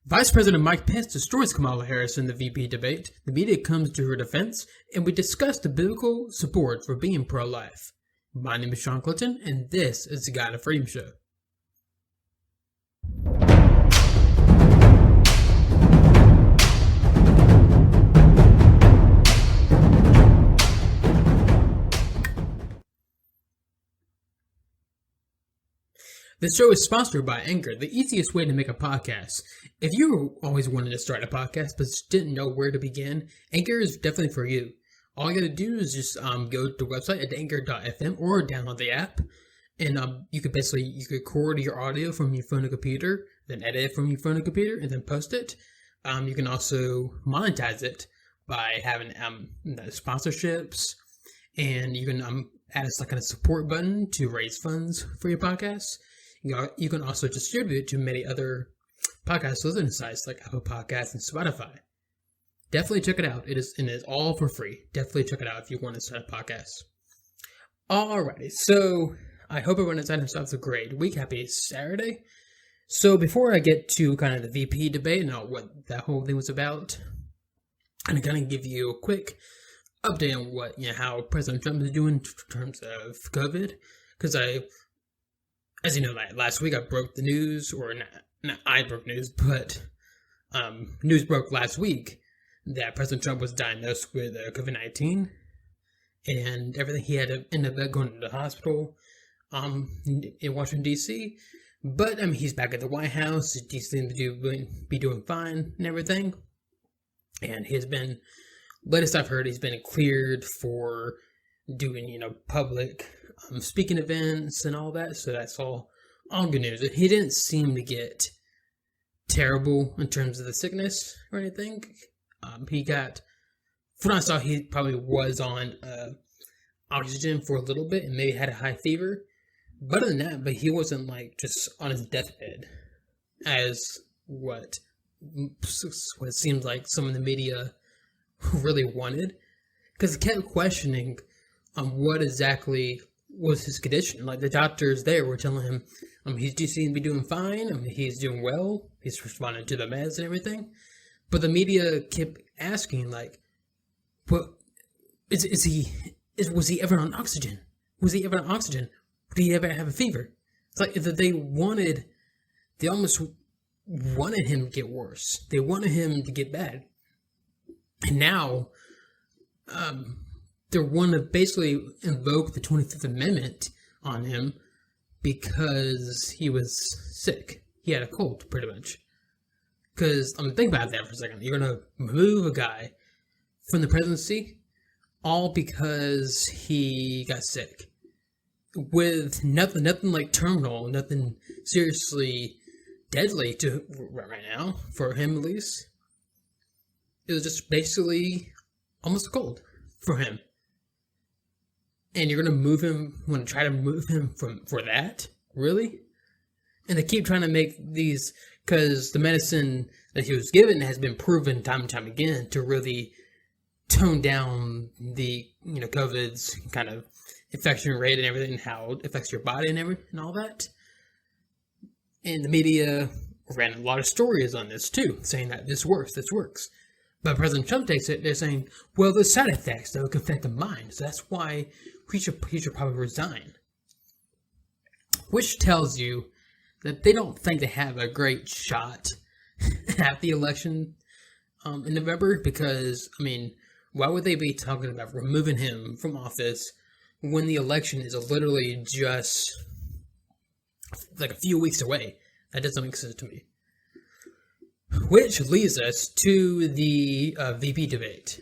Vice President Mike Pence destroys Kamala Harris in the VP debate. The media comes to her defense, and we discuss the biblical support for being pro-life. My name is Sean Clinton, and this is the God of Freedom Show. This show is sponsored by Anchor, the easiest way to make a podcast. If you always wanted to start a podcast but didn't know where to begin, Anchor is definitely for you. All you gotta do is just go to the website at anchor.fm or download the app, and you could record your audio from your phone or computer, then edit it from your phone or computer, and then post it. You can also monetize it by having sponsorships, and you can add a support button to raise funds for your podcast. You can also distribute to many other podcast listening sites like Apple Podcasts and Spotify. Definitely check it out. It is all for free. Definitely check it out if you want to start a podcast. Alrighty, so I hope everyone has had themselves a great week. Happy Saturday. So before I get to kind of the VP debate and what that whole thing was about, I'm going to give you a quick update on how President Trump is doing in terms of COVID, because as you know, last week I broke the news, or not I broke news, but news broke last week that President Trump was diagnosed with COVID-19, and everything. He had to end up going to the hospital in Washington, D.C., but he's back at the White House. He seems to be doing fine and everything, and he's been, latest I've heard, he's been cleared for doing, public speaking events and all that, so that's all good news. He didn't seem to get terrible in terms of the sickness or anything. He got, from what I saw, he probably was on oxygen for a little bit and maybe had a high fever. But other than that, but he wasn't just on his deathbed, as what it seems like some of the media really wanted, because he kept questioning what exactly was his condition. Like, the doctors there were telling him he seems to be doing fine. He's doing well. He's responding to the meds and everything. But the media kept asking, what was he ever on oxygen? Was he ever on oxygen? Did he ever have a fever? It's like that they almost wanted him to get worse. They wanted him to get bad. And now, they want to basically invoke the 25th Amendment on him because he was sick. He had a cold, pretty much. Because, think about that for a second. You're going to remove a guy from the presidency all because he got sick. With nothing like terminal, nothing seriously deadly to right now, for him at least. It was just basically almost a cold for him. And you're going to try to move him for that? Really? And they keep trying to make these, because the medicine that he was given has been proven time and time again to really tone down the, COVID's kind of infection rate and everything, and how it affects your body and all that. And the media ran a lot of stories on this too, saying that this works. But President Trump takes it, they're saying, well, there's side effects that can affect the mind, so that's why he should probably resign. Which tells you that they don't think they have a great shot at the election in November, because, why would they be talking about removing him from office when the election is literally just a few weeks away? That doesn't make sense to me. Which leads us to the VP debate.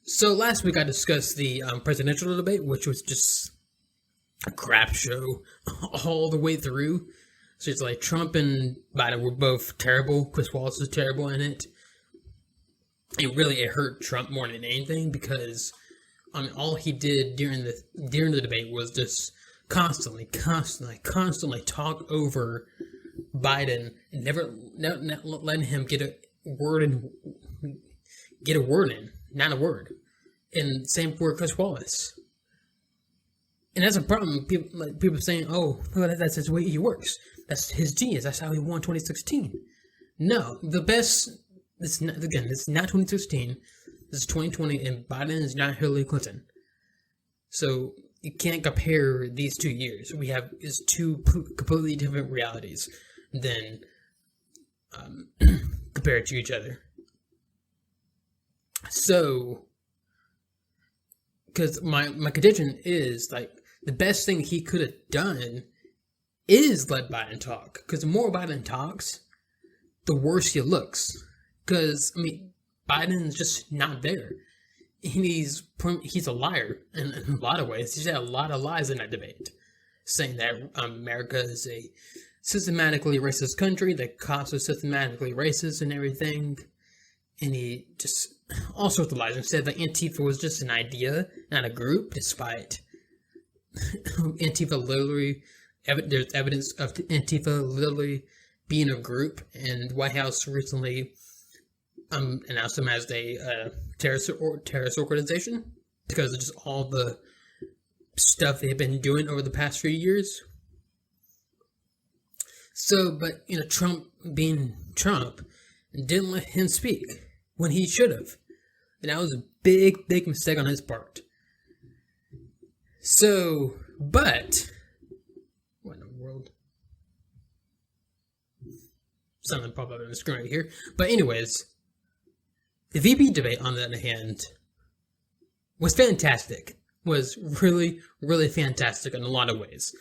So last week I discussed the presidential debate, which was just a crap show all the way through. So it's like Trump and Biden were both terrible. Chris Wallace was terrible in it. It hurt Trump more than anything, because all he did during the debate was just constantly talk over Biden and never letting him get a word in, not a word. And same for Chris Wallace. And that's a problem. People saying, "Oh, that's his way he works. That's his genius. That's how he won 2016." No, the best. This not, again. This is not 2016. This is 2020, and Biden is not Hillary Clinton. So you can't compare these 2 years. We have is two completely different realities than compared to each other. So, because my contention is like the best thing he could have done is let Biden talk. Because the more Biden talks, the worse he looks. Because I mean, Biden's just not there. He's a liar in a lot of ways. He's had a lot of lies in that debate, saying that America is a systematically racist country, that cops are systematically racist and everything, and he just all sorts of lies. And said that Antifa was just an idea, not a group, despite Antifa literally, there's evidence of Antifa literally being a group, and the White House recently announced them as a terrorist organization because of just all the stuff they've been doing over the past few years. So, but Trump being Trump didn't let him speak when he should have, and that was a big mistake on his part. So, but what in the world? Something popped up on the screen right here. But anyways. The VP debate, on the other hand, was fantastic. Was really, really fantastic in a lot of ways.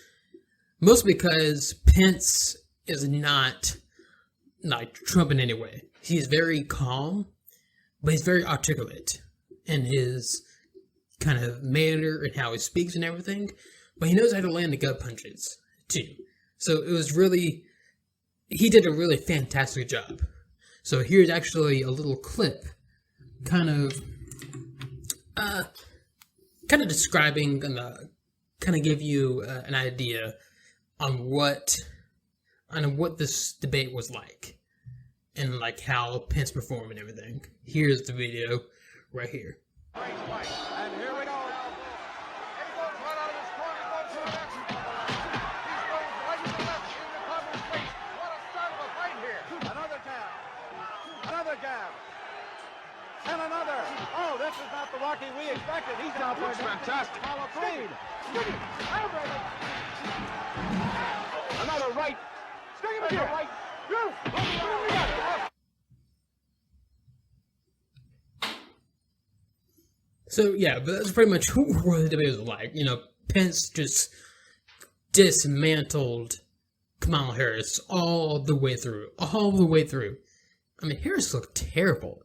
Mostly because Pence is not like Trump in any way. He's very calm, but he's very articulate in his kind of manner and how he speaks and everything. But he knows how to land the gut punches, too. So it was really, he did a really fantastic job. So here's actually a little clip kind of describing and kind of give you an idea on what this debate was like and like how Pence performed and everything. Here's the video right here. And here we go. He goes right out of his corner, goes to the next. He's going right to the left in the cover's face. What a start of a fight here. Another jab. And another. Oh, this is not the Rocky we expected. He's now looks fantastic. Another right. Sting him again. Right. So yeah, but that's pretty much what the debate was like. Pence just dismantled Kamala Harris all the way through. I mean, Harris looked terrible.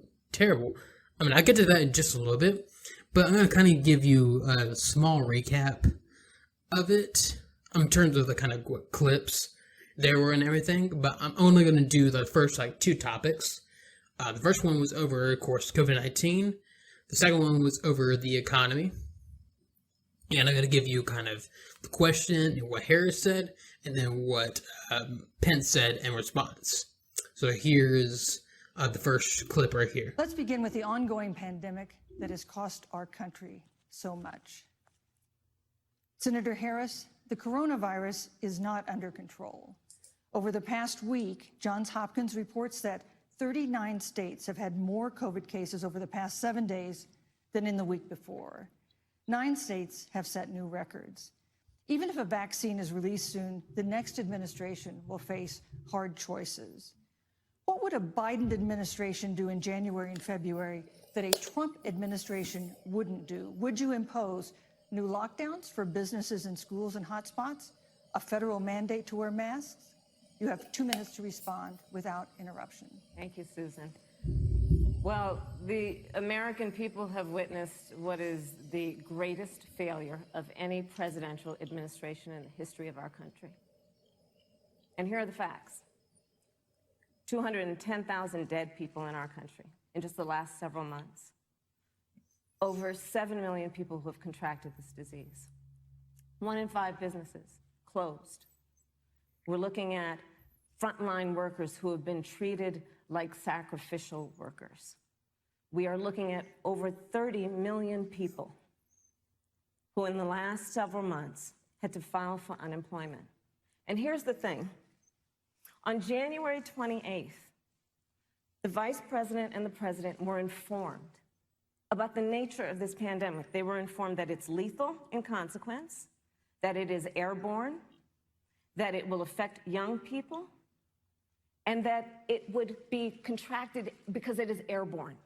I mean, I'll get to that in just a little bit, but I'm going to kind of give you a small recap of it in terms of the kind of what clips there were and everything, but I'm only going to do the first, two topics. The first one was over, of course, COVID-19. The second one was over the economy. And I'm going to give you kind of the question and what Harris said, and then what Pence said in response. So here's the first clip right here. Let's begin with the ongoing pandemic that has cost our country so much. Senator Harris, the coronavirus is not under control. Over the past week, Johns Hopkins reports that 39 states have had more COVID cases over the past 7 days than in the week before. 9 states have set new records. Even if a vaccine is released soon, the next administration will face hard choices. What would a Biden administration do in January and February that a Trump administration wouldn't do? Would you impose new lockdowns for businesses and schools and hotspots? A federal mandate to wear masks? You have 2 minutes to respond without interruption. Thank you, Susan. Well, the American people have witnessed what is the greatest failure of any presidential administration in the history of our country. And here are the facts. 210,000 dead people in our country in just the last several months. Over 7 million people who have contracted this disease. 1 in 5 businesses closed. We're looking at frontline workers who have been treated like sacrificial workers. We are looking at over 30 million people who in the last several months had to file for unemployment. And here's the thing. On January 28th, The vice president and the president were informed about the nature of this pandemic. They were informed that it's lethal in consequence, that it is airborne, that it will affect young people, and that it would be contracted because it is airborne.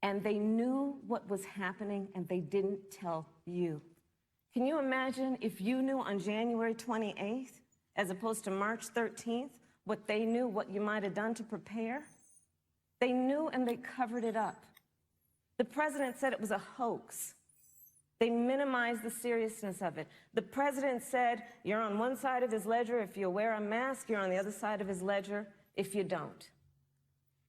And they knew what was happening, and they didn't tell you. Can you imagine if you knew on January 28th, as opposed to March 13th, what they knew, what you might have done to prepare? They knew, and they covered it up. The president said it was a hoax. They minimized the seriousness of it. The president said, you're on one side of his ledger if you wear a mask, you're on the other side of his ledger if you don't.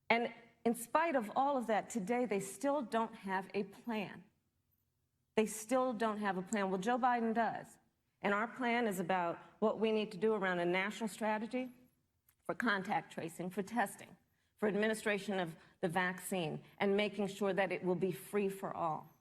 And in spite of all of that, today they still don't have a plan. They still don't have a plan. Well, Joe Biden does. And our plan is about what we need to do around a national strategy for contact tracing, for testing, for administration of the vaccine, and making sure that it will be free for all.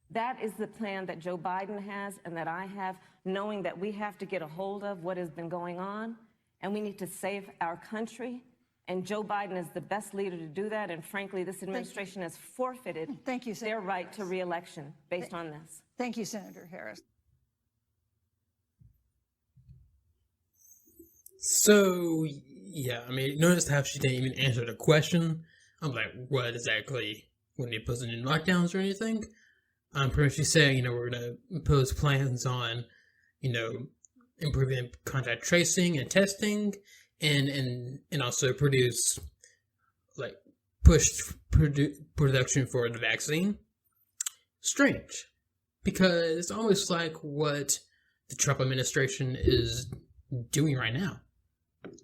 That is the plan that Joe Biden has and that I have, knowing that we have to get a hold of what has been going on, and we need to save our country. And Joe Biden is the best leader to do that. And frankly, this administration has forfeited their right to re-election based on this. Thank you, Senator Harris. So, yeah, I mean, notice how she didn't even answer the question. I'm like, what exactly? When they put in lockdowns or anything? Pretty much she's saying, we're going to impose plans on, improving contact tracing and testing, and also push production for the vaccine. Strange, because it's almost like what the Trump administration is doing right now.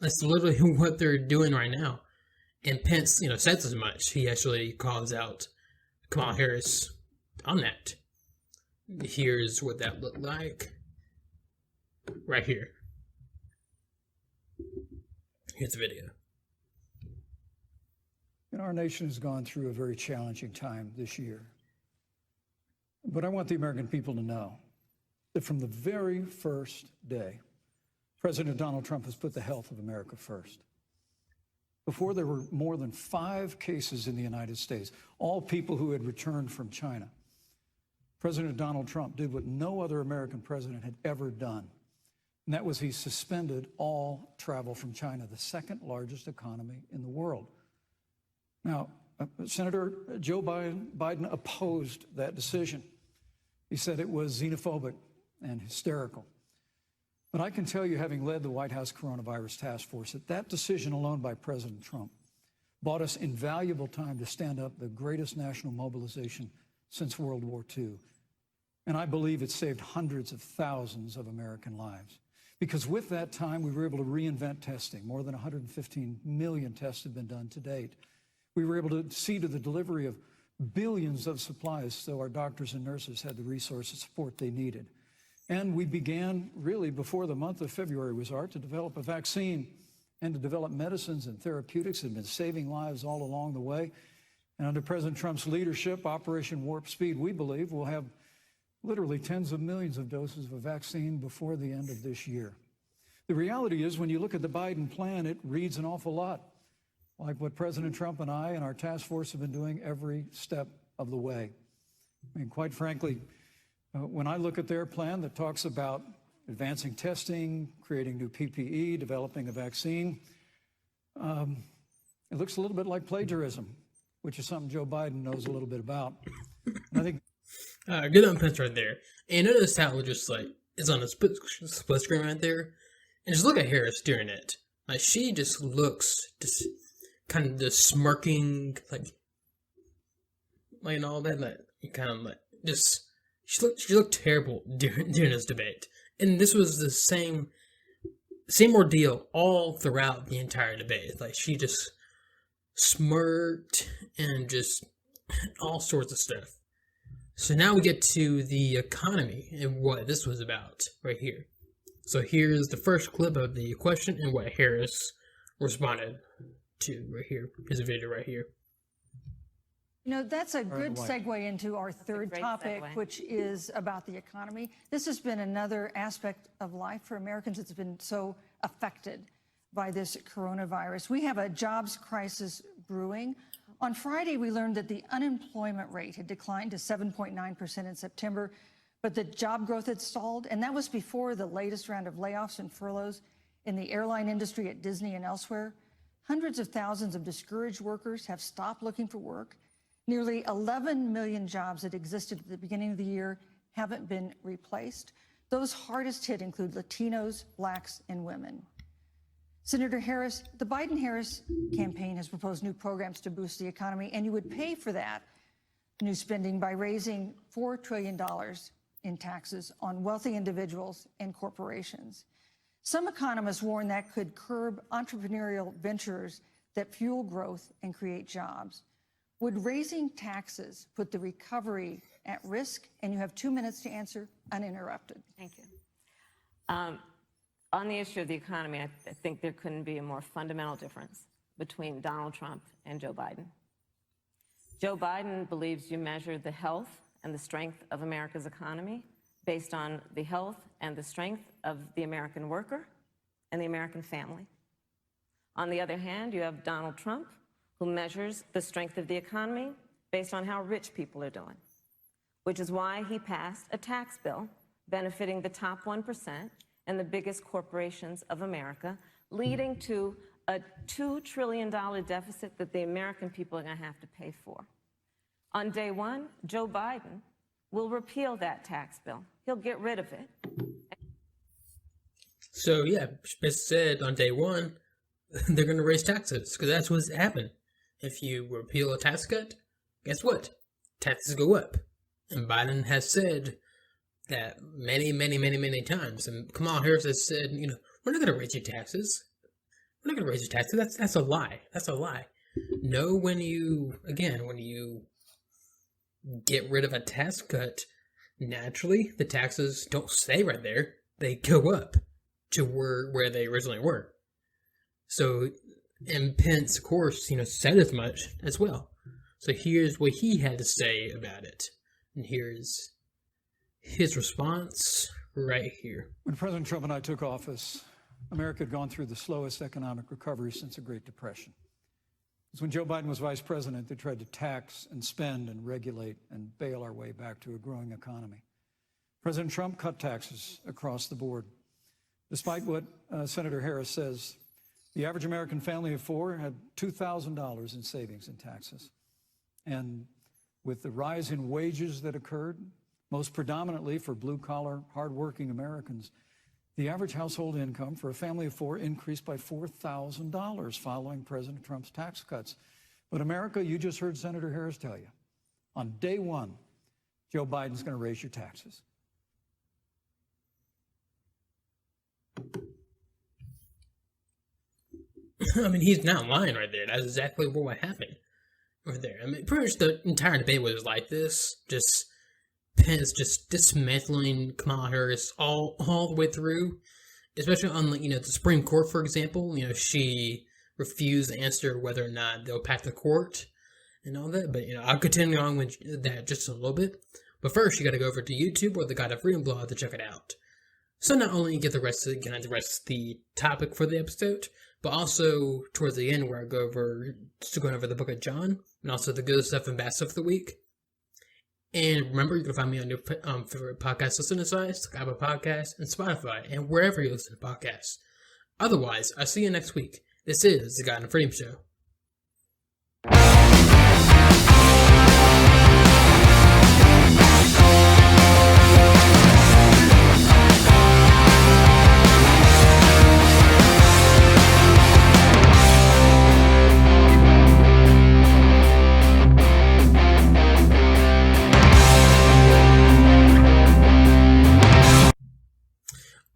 That's literally what they're doing right now. And Pence, says as much. He actually calls out Kamala Harris on that. Here's what that looked like. Right here. Here's the video. Our nation has gone through a very challenging time this year. But I want the American people to know that from the very first day, President Donald Trump has put the health of America first. Before there were more than 5 cases in the United States, all people who had returned from China, President Donald Trump did what no other American president had ever done. And that was he suspended all travel from China, the second largest economy in the world. Now, Senator Joe Biden opposed that decision. He said it was xenophobic and hysterical. But I can tell you, having led the White House Coronavirus Task Force, that decision alone by President Trump bought us invaluable time to stand up the greatest national mobilization since World War II. And I believe it saved hundreds of thousands of American lives. Because with that time, we were able to reinvent testing. More than 115 million tests have been done to date. We were able to see to the delivery of billions of supplies so our doctors and nurses had the resources and support they needed. And we began, really, before the month of February was out, to develop a vaccine and to develop medicines and therapeutics that have been saving lives all along the way. And under President Trump's leadership, Operation Warp Speed, we believe, will have literally tens of millions of doses of a vaccine before the end of this year. The reality is, when you look at the Biden plan, it reads an awful lot like what President Trump and I and our task force have been doing every step of the way. I mean, quite frankly, when I look at their plan that talks about advancing testing, creating new PPE, developing a vaccine, it looks a little bit like plagiarism, which is something Joe Biden knows a little bit about. And I think good on Pence right there. And notice how it just is on a split screen right there. And just look at Harris during it. She just looks kind of just smirking, and all that. She looked terrible during this debate. And this was the same ordeal all throughout the entire debate. She just smirked and just all sorts of stuff. So now we get to the economy and what this was about right here. So here's the first clip of the question and what Harris responded to right here. Here's a video right here. That's a good segue into our third topic, which is about the economy. This has been another aspect of life for Americans that's been so affected. by this coronavirus. We have a jobs crisis brewing. On Friday, we learned that the unemployment rate had declined to 7.9% in September, but the job growth had stalled, and that was before the latest round of layoffs and furloughs in the airline industry at Disney and elsewhere. Hundreds of thousands of discouraged workers have stopped looking for work. Nearly 11 million jobs that existed at the beginning of the year haven't been replaced. Those hardest hit include Latinos, blacks, and women. Senator Harris, the Biden-Harris campaign has proposed new programs to boost the economy, and you would pay for that new spending by raising $4 trillion in taxes on wealthy individuals and corporations. Some economists warn that could curb entrepreneurial ventures that fuel growth and create jobs. Would raising taxes put the recovery at risk? And you have 2 minutes to answer uninterrupted. Thank you. On the issue of the economy, I think there couldn't be a more fundamental difference between Donald Trump and Joe Biden. Joe Biden believes you measure the health and the strength of America's economy based on the health and the strength of the American worker and the American family. On the other hand, you have Donald Trump, who measures the strength of the economy based on how rich people are doing, which is why he passed a tax bill benefiting the top 1% and the biggest corporations of America, leading to a $2 trillion deficit that the American people are going to have to pay for. On day one, Joe Biden will repeal that tax bill. He'll get rid of it. So, yeah, as said, on day one, they're going to raise taxes, because that's what's happened. If you repeal a tax cut, guess what? Taxes go up. And Biden has said that many times. And Kamala Harris has said, we're not going to raise your taxes. We're not going to raise your taxes. That's a lie. That's a lie. No, when you get rid of a tax cut, naturally, the taxes don't stay right there. They go up to where they originally were. So, and Pence, of course, said as much as well. So here's what he had to say about it. And here's his response right here. When President Trump and I took office, America had gone through the slowest economic recovery since the Great Depression. It's when Joe Biden was vice president, they tried to tax and spend and regulate and bail our way back to a growing economy. President Trump cut taxes across the board. Despite what Senator Harris says, the average American family of four had $2,000 in savings in taxes. And with the rise in wages that occurred, most predominantly for blue-collar, hardworking Americans, the average household income for a family of four increased by $4,000 following President Trump's tax cuts. But America, you just heard Senator Harris tell you, on day one, Joe Biden's going to raise your taxes. I mean, he's not lying right there. That's exactly what happened right there. I mean, pretty much the entire debate was like this. Just Pence just dismantling Kamala Harris all the way through, especially on the Supreme Court, for example. She refused to answer whether or not they'll pack the court and all that. But I'll continue on with that just a little bit. But first, you got to go over to YouTube or the God of Freedom blog to check it out. So not only you get the rest of the topic for the episode, but also towards the end where I go over the book of John and also the good stuff and bad stuff of the week. And remember, you can find me on your favorite podcast listening sites, like Apple Podcasts and Spotify, and wherever you listen to podcasts. Otherwise, I'll see you next week. This is the God and Freedom Show.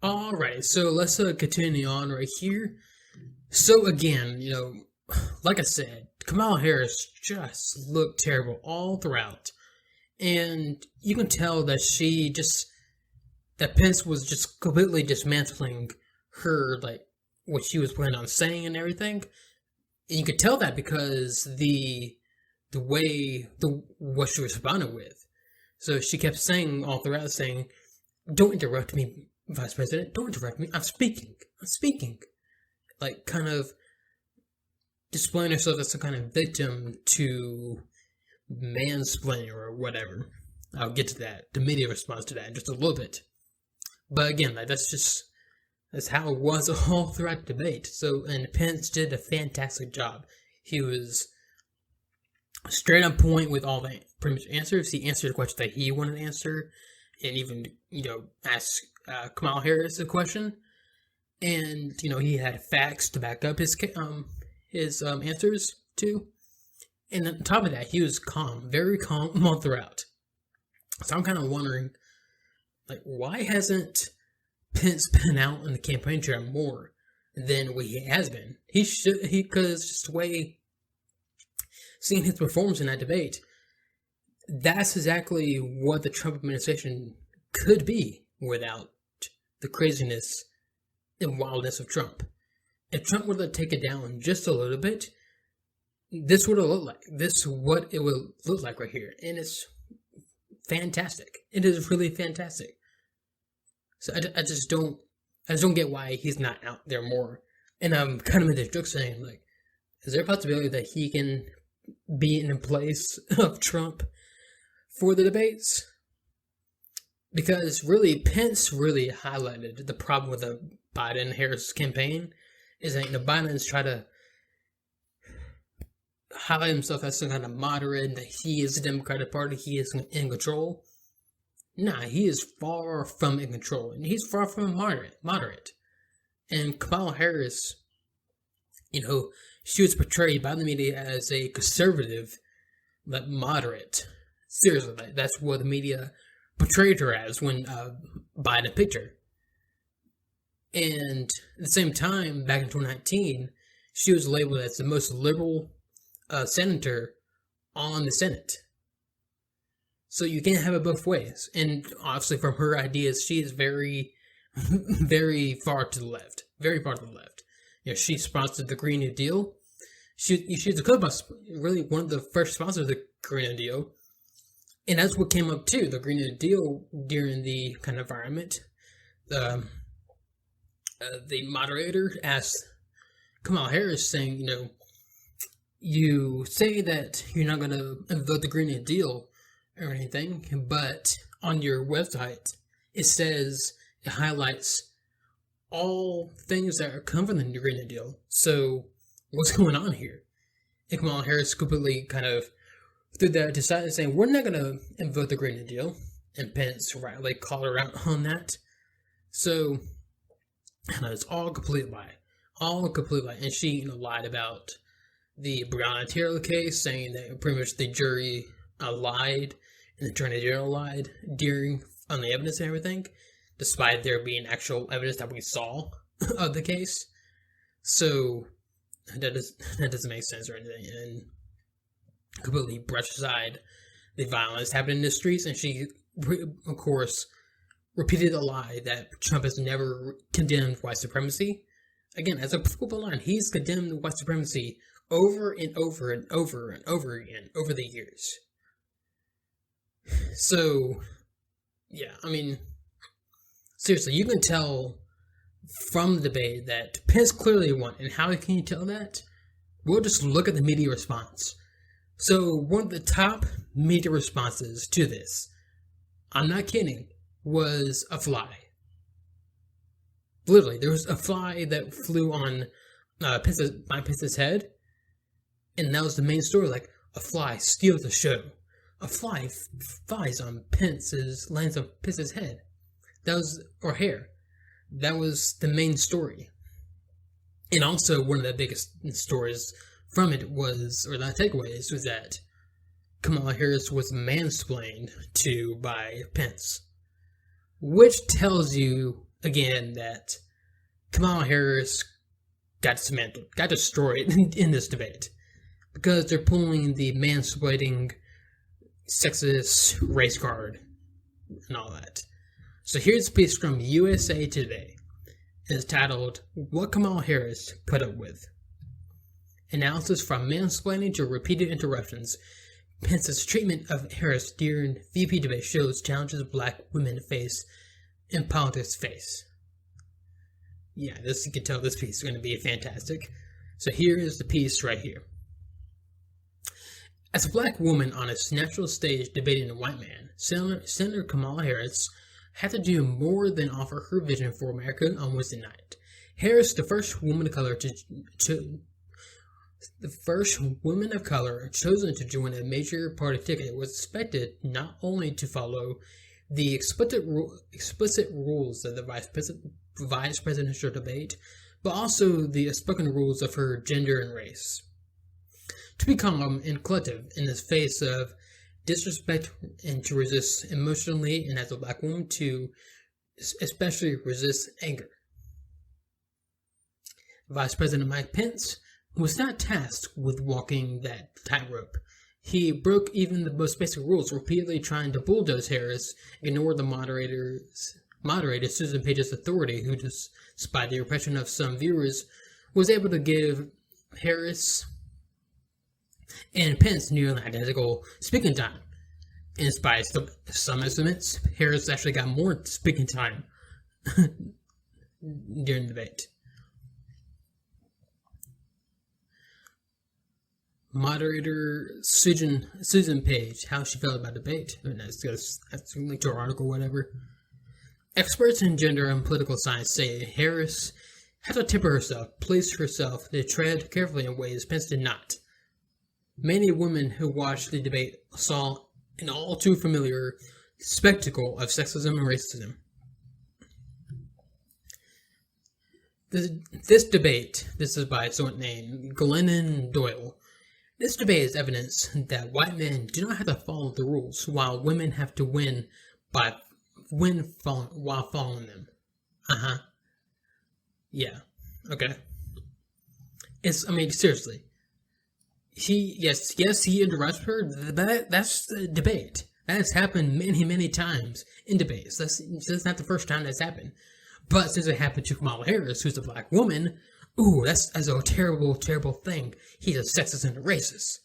Alright, so let's continue on right here. So again, like I said, Kamala Harris just looked terrible all throughout. And you can tell that that Pence was just completely dismantling her, what she was planning on saying and everything. And you could tell that because what she responded with. So she kept saying all throughout, saying, "Don't interrupt me, Vice President. Don't interrupt me. I'm speaking. like kind of displaying herself as some kind of victim to mansplaining or whatever. I'll get to that, the media response to that in just a little bit. But again, like, that's how it was all throughout the debate. So, and Pence did a fantastic job. He was straight on point with all the pretty much answers. He answered the question that he wanted to answer, and even, asked Kamala Harris a question. And, he had facts to back up his answers too. And on top of that, he was calm, very calm all throughout. So I'm kind of wondering, like, why hasn't Pence been out on the campaign trail more than what he has been? Because just the way, seeing his performance in that debate, that's exactly what the Trump administration could be without the craziness and wildness of Trump. If Trump were to take it down just a little bit, this would have looked like. This is what it would look like right here. And it's fantastic. It is really fantastic. So I just don't get why he's not out there more. And I'm kind of in this joke saying, like, is there a possibility that he can be in the place of Trump for the debates? Because really, Pence really highlighted the problem with the Biden-Harris campaign, is that Biden's try to highlight himself as some kind of moderate, that he is the Democratic Party, he is in control. Nah, he is far from in control, and he's far from moderate. And Kamala Harris, she was portrayed by the media as a conservative, but moderate. Seriously, that's what the media portrayed her as when Biden picked her. And at the same time, back in 2019, she was labeled as the most liberal senator on the Senate. So you can't have it both ways. And obviously from her ideas, she is very, very far to the left. Very far to the left. She sponsored the Green New Deal. She's a co-sponsor, really one of the first sponsors of the Green New Deal. And that's what came up too, the Green New Deal during the kind of environment. The moderator asked Kamala Harris, saying, you say that you're not going to vote the Green New Deal or anything, but on your website, it highlights all things that are coming from the Green New Deal. So what's going on here? And Kamala Harris completely kind of threw that aside, saying, we're not going to vote the Green New Deal. And Pence rightly called her out on that. So, it's all a complete lie. All a complete lie. And she, lied about the Breonna Taylor case, saying that pretty much the jury lied and the Attorney General lied on the evidence and everything, despite there being actual evidence that we saw of the case. So that doesn't make sense or anything, and completely brushed aside the violence happening in the streets. And she, of course, repeated the lie that Trump has never condemned white supremacy. Again, as a proof of the line, he's condemned white supremacy over and over and over and over again over the years. So, yeah, seriously, you can tell from the debate that Pence clearly won. And how can you tell that? We'll just look at the media response. So, one of the top media responses to this, I'm not kidding, was a fly. Literally, there was a fly that flew on Pence's head, and that was the main story. Like, a fly steals the show. A fly flies on lands on Pence's head. Or hair. That was the main story. And also, one of the biggest stories from it was, or the takeaways, was that Kamala Harris was mansplained to by Pence. Which tells you, again, that Kamala Harris got dismantled, got destroyed in this debate. Because they're pulling the mansplaining, sexist race card and all that. So here's a piece from USA Today. It's titled, What Kamala Harris Put Up With. Analysis from mansplaining to repeated interruptions. Pence's treatment of Harris during VP debate shows challenges black women face in politics face. Yeah, this you can tell this piece is going to be fantastic. So here is the piece right here. As a black woman on a national stage debating a white man, Senator Kamala Harris had to do more than offer her vision for America on Wednesday night. Harris, the first woman of color chosen to join a major party ticket, was expected not only to follow the explicit rules of the vice presidential debate, but also the unspoken rules of her gender and race. To be calm and collective in the face of disrespect and to resist emotionally, and as a black woman to especially resist anger. Vice President Mike Pence was not tasked with walking that tightrope. He broke even the most basic rules, repeatedly trying to bulldoze Harris, ignore the moderator Susan Page's authority, who, despite the oppression of some viewers, was able to give Harris and Pence nearly identical speaking time. And despite some estimates, Harris actually got more speaking time during the debate. Moderator Susan Page, how she felt about debate. I mean, that's linked to her article, whatever. Experts in gender and political science say Harris had to temper herself, place herself to tread carefully in ways Pence did not. Many women who watched the debate saw an all too familiar spectacle of sexism and racism. This debate, this is by someone named Glennon Doyle. This debate is evidence that white men do not have to follow the rules, while women have to win while following them. Yeah. Okay. Seriously. He interrupts her. That's the debate. That has happened many times in debates. That's not the first time that's happened. But since it happened to Kamala Harris, who's a black woman, that's a terrible thing. He's a sexist and a racist.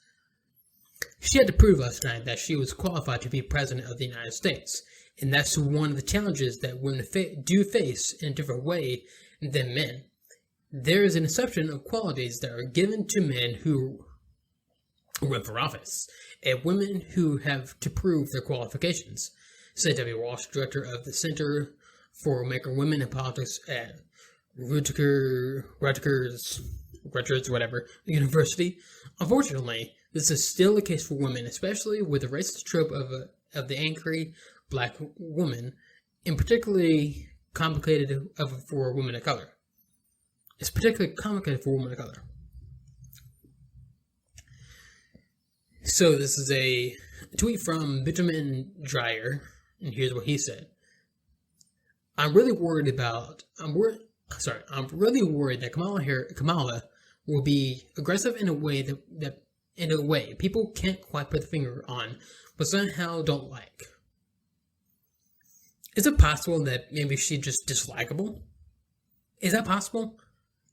She had to prove last night that she was qualified to be president of the United States. And that's one of the challenges that women do face in a different way than men. There is an assumption of qualities that are given to men who run for office, and women who have to prove their qualifications, said W. Walsh, director of the Center for American Women in Politics at Rutgers University. Unfortunately, this is still the case for women, especially with the racist trope of the angry black woman, and particularly complicated for women of color. It's particularly complicated for women of color. So this is a tweet from Benjamin Dreyer, and here's what he said. I'm really worried that Kamala will be aggressive in a way that people can't quite put the finger on, but somehow don't like. Is it possible that maybe she's just dislikable? Is that possible?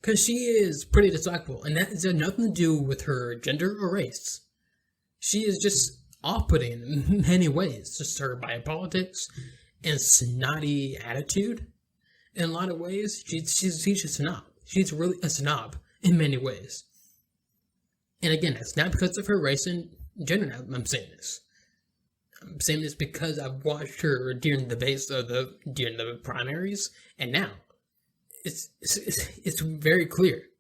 Because she is pretty dislikable, and that has nothing to do with her gender or race. She is just off-putting in many ways. Just her biopolitics and snotty attitude. In a lot of ways, she's just a snob. She's really a snob in many ways. And again, it's not because of her race and gender. I'm saying this. I'm saying this because I've watched her during the debates during the primaries, and now it's very clear.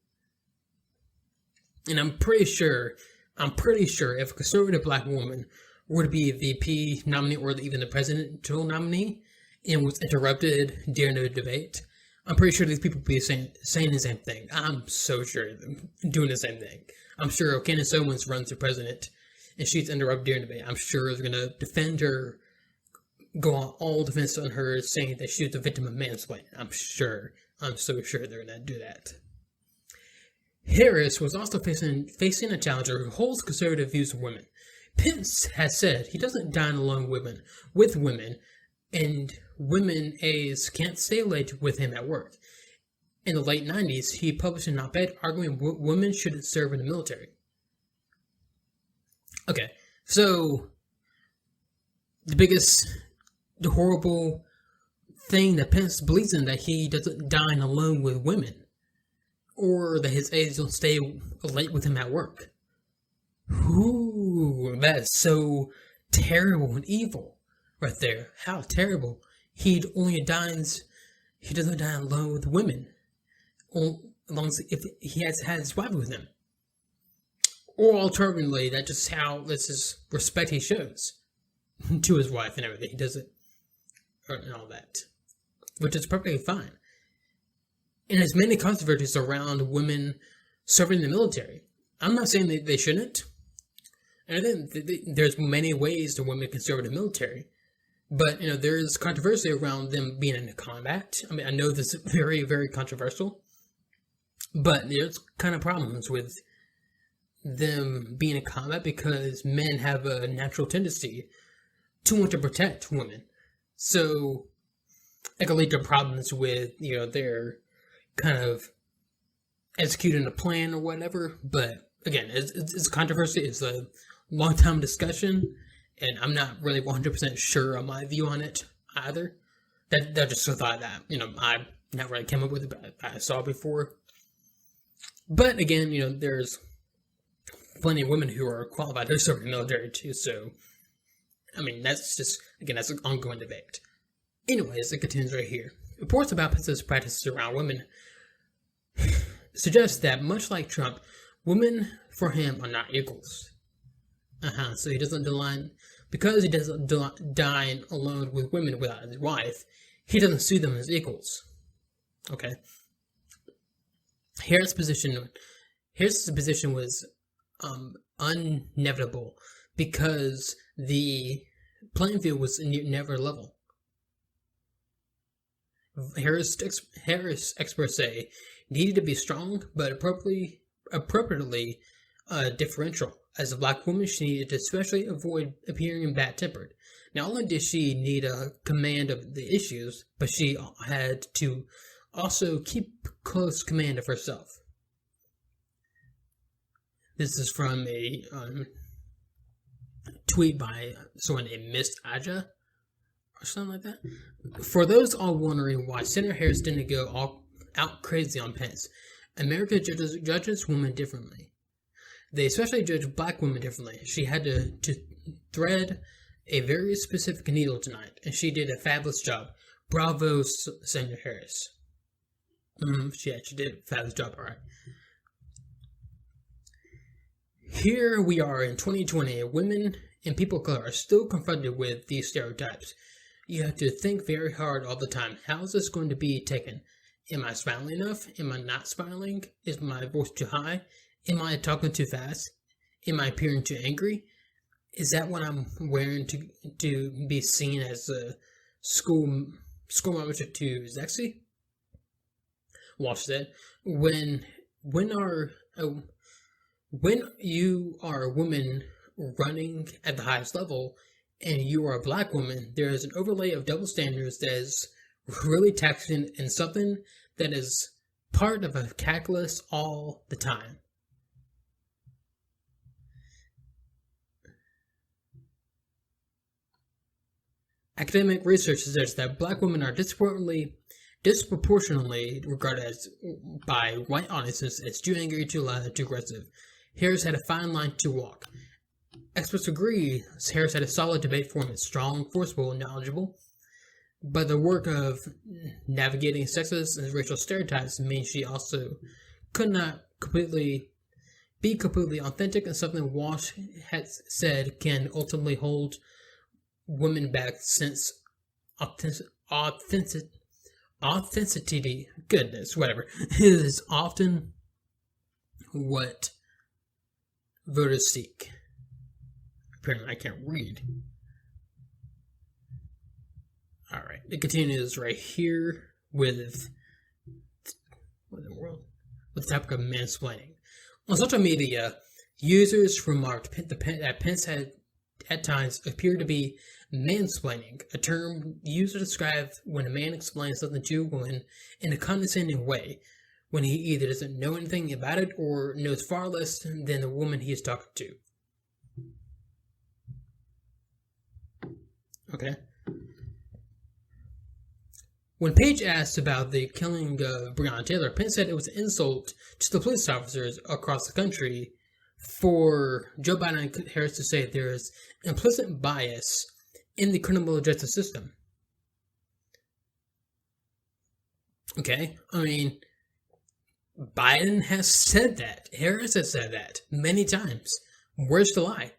And I'm pretty sure if a conservative black woman were to be a VP nominee or even the presidential nominee and was interrupted during the debate, I'm pretty sure these people would be saying the same thing. I'm so sure they're doing the same thing. I'm sure if Candace Owens runs for president and she's interrupted during the debate, I'm sure they're going to defend her, go on all defense on her, saying that she was the victim of mansplaining. I'm so sure they're going to do that. Harris was also facing a challenger who holds conservative views of women. Pence has said he doesn't dine alone with women, and women aides can't stay late with him at work. In the late 90s, he published an op-ed arguing women shouldn't serve in the military. Okay, so the horrible thing that Pence believes in, that he doesn't dine alone with women, or that his aides don't stay late with him at work. Ooh, that is so terrible and evil right there. How terrible. He doesn't dine alone with women, as long as if he has had his wife with him. Or alternatively, this is respect he shows to his wife and everything. He does it, and all that, which is perfectly fine. And there's many controversies around women serving in the military. I'm not saying that they shouldn't. And I think there's many ways that women can serve in the military. But, there's controversy around them being in combat. I mean, I know this is very, very controversial. But there's kind of problems with them being in combat because men have a natural tendency to want to protect women. So it can lead to problems with, their kind of executing a plan or whatever. But again, it's a controversy. It's a long time discussion, and I'm not really 100% sure on my view on it either. That just a thought that, I never really came up with it, but I saw before. But again, there's plenty of women who are qualified to serve in the military too, so, I mean, that's an ongoing debate. Anyways, it continues right here. Reports about Pence's practices around women suggest that, much like Trump, women for him are not equals. So he doesn't dine alone with women without his wife, he doesn't see them as equals. Okay. Harris' position was inevitable because the playing field was never level. Harris experts say needed to be strong, but appropriately differential. As a black woman, she needed to especially avoid appearing bad-tempered. Not only did she need a command of the issues, but she had to also keep close command of herself. This is from a tweet by someone named Miss Aja, or something like that. For those all wondering why Senator Harris didn't go all out crazy on Pence, America judges women differently. They especially judge black women differently. She had to thread a very specific needle tonight, and she did a fabulous job. Bravo, Senator Harris. She actually did a fabulous job, alright. Here we are in 2020, women and people of color are still confronted with these stereotypes. You have to think very hard all the time. How is this going to be taken? Am I smiling enough? Am I not smiling? Is my voice too high? Am I talking too fast? Am I appearing too angry? Is that what I'm wearing to be seen as a school manager too sexy? Walsh said, when you are a woman running at the highest level and you are a black woman, there is an overlay of double standards that is really taxing and something that is part of a calculus all the time. Academic research suggests that black women are disproportionately regarded by white audiences as too angry, too loud, too aggressive. Harris had a fine line to walk. Experts agree Harris had a solid debate format, strong, forceful, and knowledgeable. But the work of navigating sexist and racial stereotypes means she also could not be completely authentic, and something Walsh has said can ultimately hold women back, since authenticity, goodness, whatever, is often what voters seek. Apparently I can't read. Alright, it continues right here with what in the world? With the topic of mansplaining. On social media, users remarked that Pence had at times appeared to be mansplaining, a term used to describe when a man explains something to a woman in a condescending way, when he either doesn't know anything about it or knows far less than the woman he is talking to. Okay. When Page asked about the killing of Breonna Taylor, Pence said it was an insult to the police officers across the country for Joe Biden and Harris to say there is implicit bias in the criminal justice system. Okay, I mean, Biden has said that. Harris has said that many times. Where's the lie?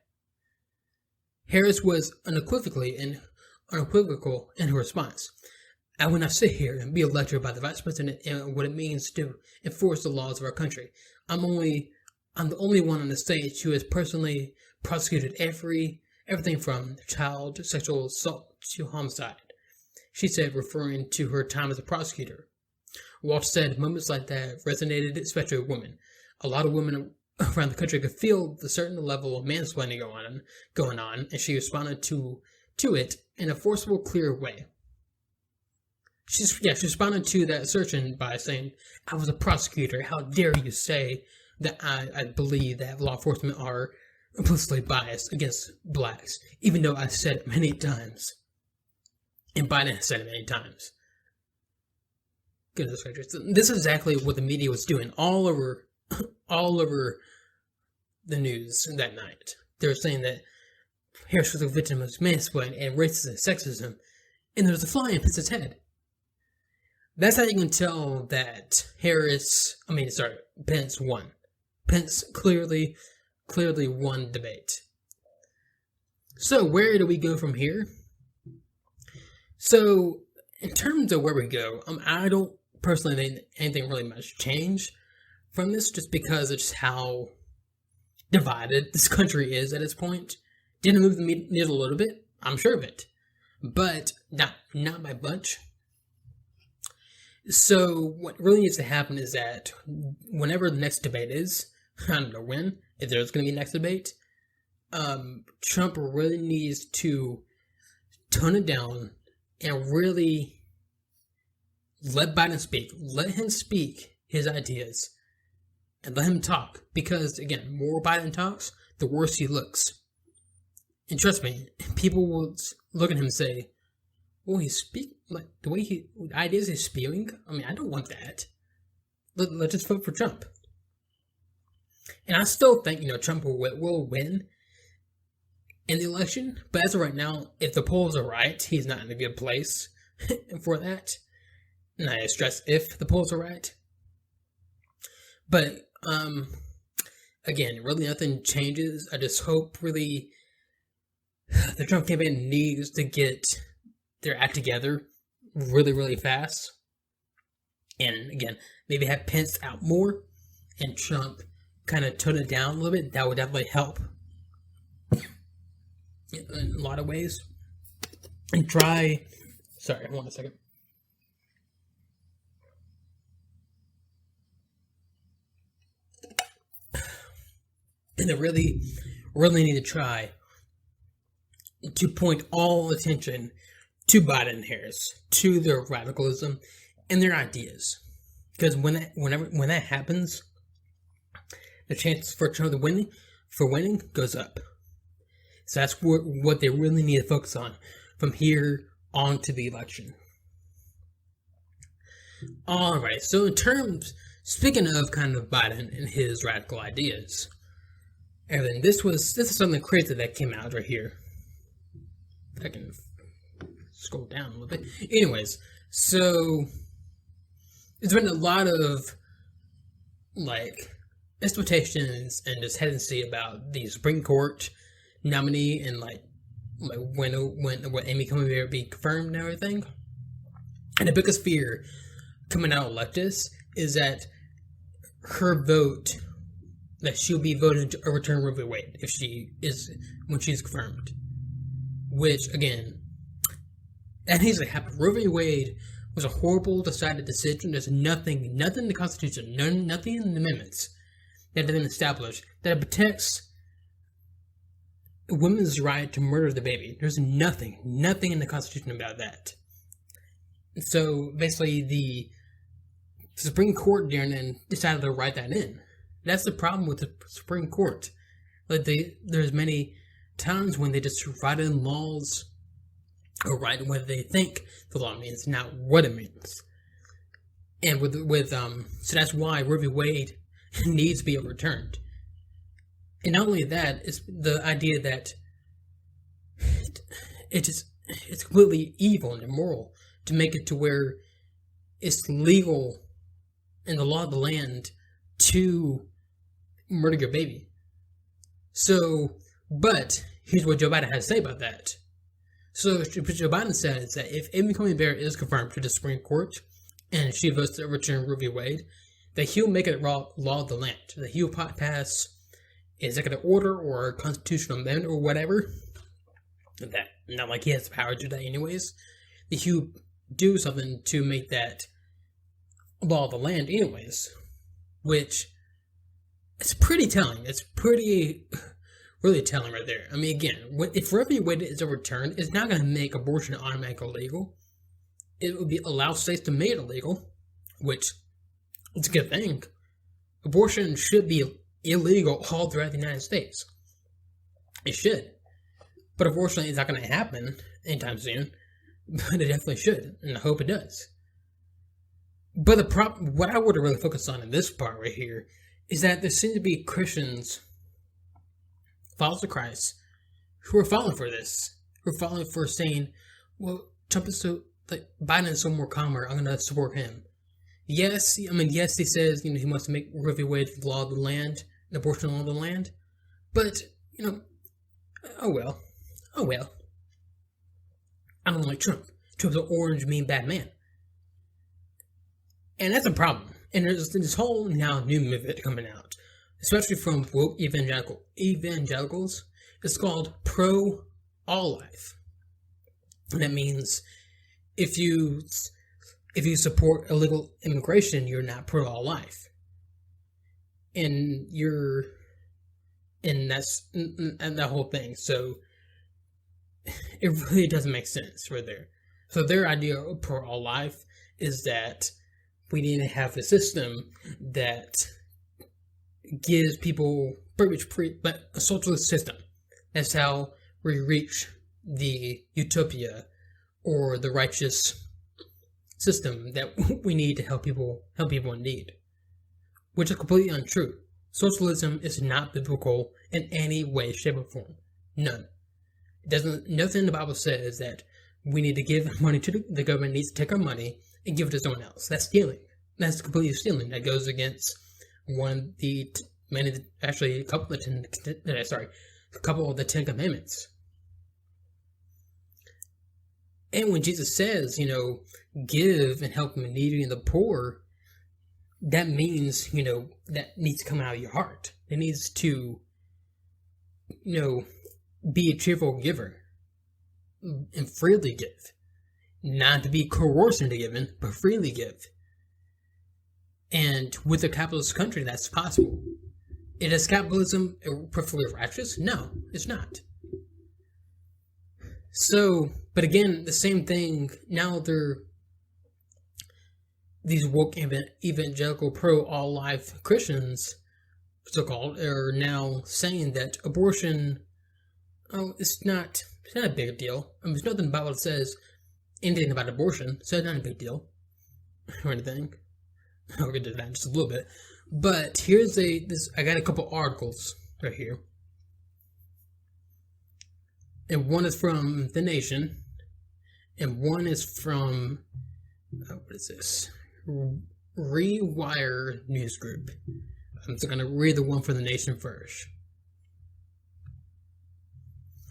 Harris was unequivocal in her response. I will not sit here and be lectured by the vice president and what it means to enforce the laws of our country. I'm the only one on the stage who has personally prosecuted everything from child sexual assault to homicide, she said, referring to her time as a prosecutor. Walsh said moments like that resonated, especially with women. A lot of women around the country could feel the certain level of mansplaining going on, and she responded to it in a forceful, clear way. She responded to that assertion by saying, I was a prosecutor. How dare you say that I believe that law enforcement are implicitly biased against blacks, even though I said it many times. And Biden has said it many times. Goodness gracious. This is exactly what the media was doing all over the news that night. They were saying that Harris was a victim of mansplaining and racism and sexism, and there was a fly in Pence's head. That's how you can tell that Pence won. Pence clearly won debate. So where do we go from here? So in terms of where we go, I don't personally think anything really much changed from this, just because of just how divided this country is at this point. Didn't move the needle a little bit, I'm sure of it, but not by much. So what really needs to happen is that whenever the next debate is, I don't know when, if there's going to be a next debate, Trump really needs to tone it down and really let Biden speak. Let him speak his ideas and let him talk. Because, again, more Biden talks, the worse he looks. And trust me, people will look at him and say, well, he speak like the way ideas he's spewing. I mean, I don't want that. Let's just vote for Trump. And I still think, Trump will win in the election. But as of right now, if the polls are right, he's not in a good place for that. And I stress if the polls are right. But, again, really nothing changes. I just hope really the Trump campaign needs to get their act together really, really fast. And again, maybe have Pence out more and Trump kind of tone it down a little bit. That would definitely help in a lot of ways. And sorry, hold on a second. And they really, really need to try to point all attention to Biden and Harris, to their radicalism and their ideas. Because when that happens, the chances for Trump winning goes up. So that's what they really need to focus on from here on to the election. Alright, so speaking of kind of Biden and his radical ideas, and this is something crazy that came out right here. If I can scroll down a little bit. Anyways, so there's been a lot of expectations and just hesitancy about the Supreme Court nominee and when Amy Coney Barrett be confirmed and everything. And the biggest fear coming out of leftists is that her vote, that she'll be voting to overturn Roe v. Wade when she's confirmed. Which, again, that needs to happen. Roe v. Wade was a horrible, decided decision. There's nothing in the Constitution, nothing in the amendments that have been established that protects women's right to murder the baby. There's nothing in the Constitution about that. So basically, the Supreme Court then decided to write that in. That's the problem with the Supreme Court. There's many times when they just write in laws or right in what they think the law means, not what it means. And so that's why Roe v. Wade needs to be overturned. And not only that, it's the idea that it's completely evil and immoral to make it to where it's legal in the law of the land to murder your baby. So, but here's what Joe Biden has to say about that. So Joe Biden says that if Amy Coney Barrett is confirmed to the Supreme Court and she votes to overturn Roe v. Wade, that he'll make it law of the land. That he'll pass an executive order or a constitutional amendment or whatever. That not like he has the power to do that anyways. That he'll do something to make that law of the land anyways. Which it's pretty telling. It's pretty really telling right there. I mean, again, if Roe v. Wade is overturned, it's not going to make abortion automatically illegal. It would allow states to make it illegal, which is a good thing. Abortion should be illegal all throughout the United States. It should. But unfortunately, it's not going to happen anytime soon. But it definitely should, and I hope it does. But what I would really focus on in this part right here is that there seem to be Christians, followers of Christ, who are falling for this. Who are falling for saying, well, Trump is Biden is so more calmer, I'm going to support him. Yes, yes, he says, he wants to make Roe v. Wade the law of the land, the abortion law of the land. But, oh well. I don't like Trump. Trump's an orange, mean, bad man. And that's a problem. And there's this whole now new movement coming out, especially from woke evangelicals. It's called pro-all life. And that means if you support illegal immigration, you're not pro-all life. And that's that whole thing. So it really doesn't make sense right there. So their idea of pro-all life is that we need to have a system that gives people but a socialist system. That's how we reach the utopia or the righteous system that we need to help people in need, which is completely untrue. Socialism is not biblical in any way, shape, or form. None. Nothing in the Bible says that we need to give money to the government needs to take our money and give it to someone else. That's stealing. That's completely stealing. That goes against a couple of the Ten Commandments. And when Jesus says, give and help the needy and the poor, that means, that needs to come out of your heart. It needs to, be a cheerful giver and freely give. Not to be coerced into giving, but freely give. And with a capitalist country, that's possible. Is capitalism perfectly righteous? No, it's not. So, but again, the same thing, now these woke evangelical pro-all-life Christians, so-called, are now saying that abortion, it's not a big deal. There's nothing about what it says anything about abortion, so it's not a big deal or anything. I'll get to that in just a little bit. But here's I got a couple articles right here. And one is from The Nation, and one is from, what is this? Rewire News Group. I'm just going to read the one from The Nation first.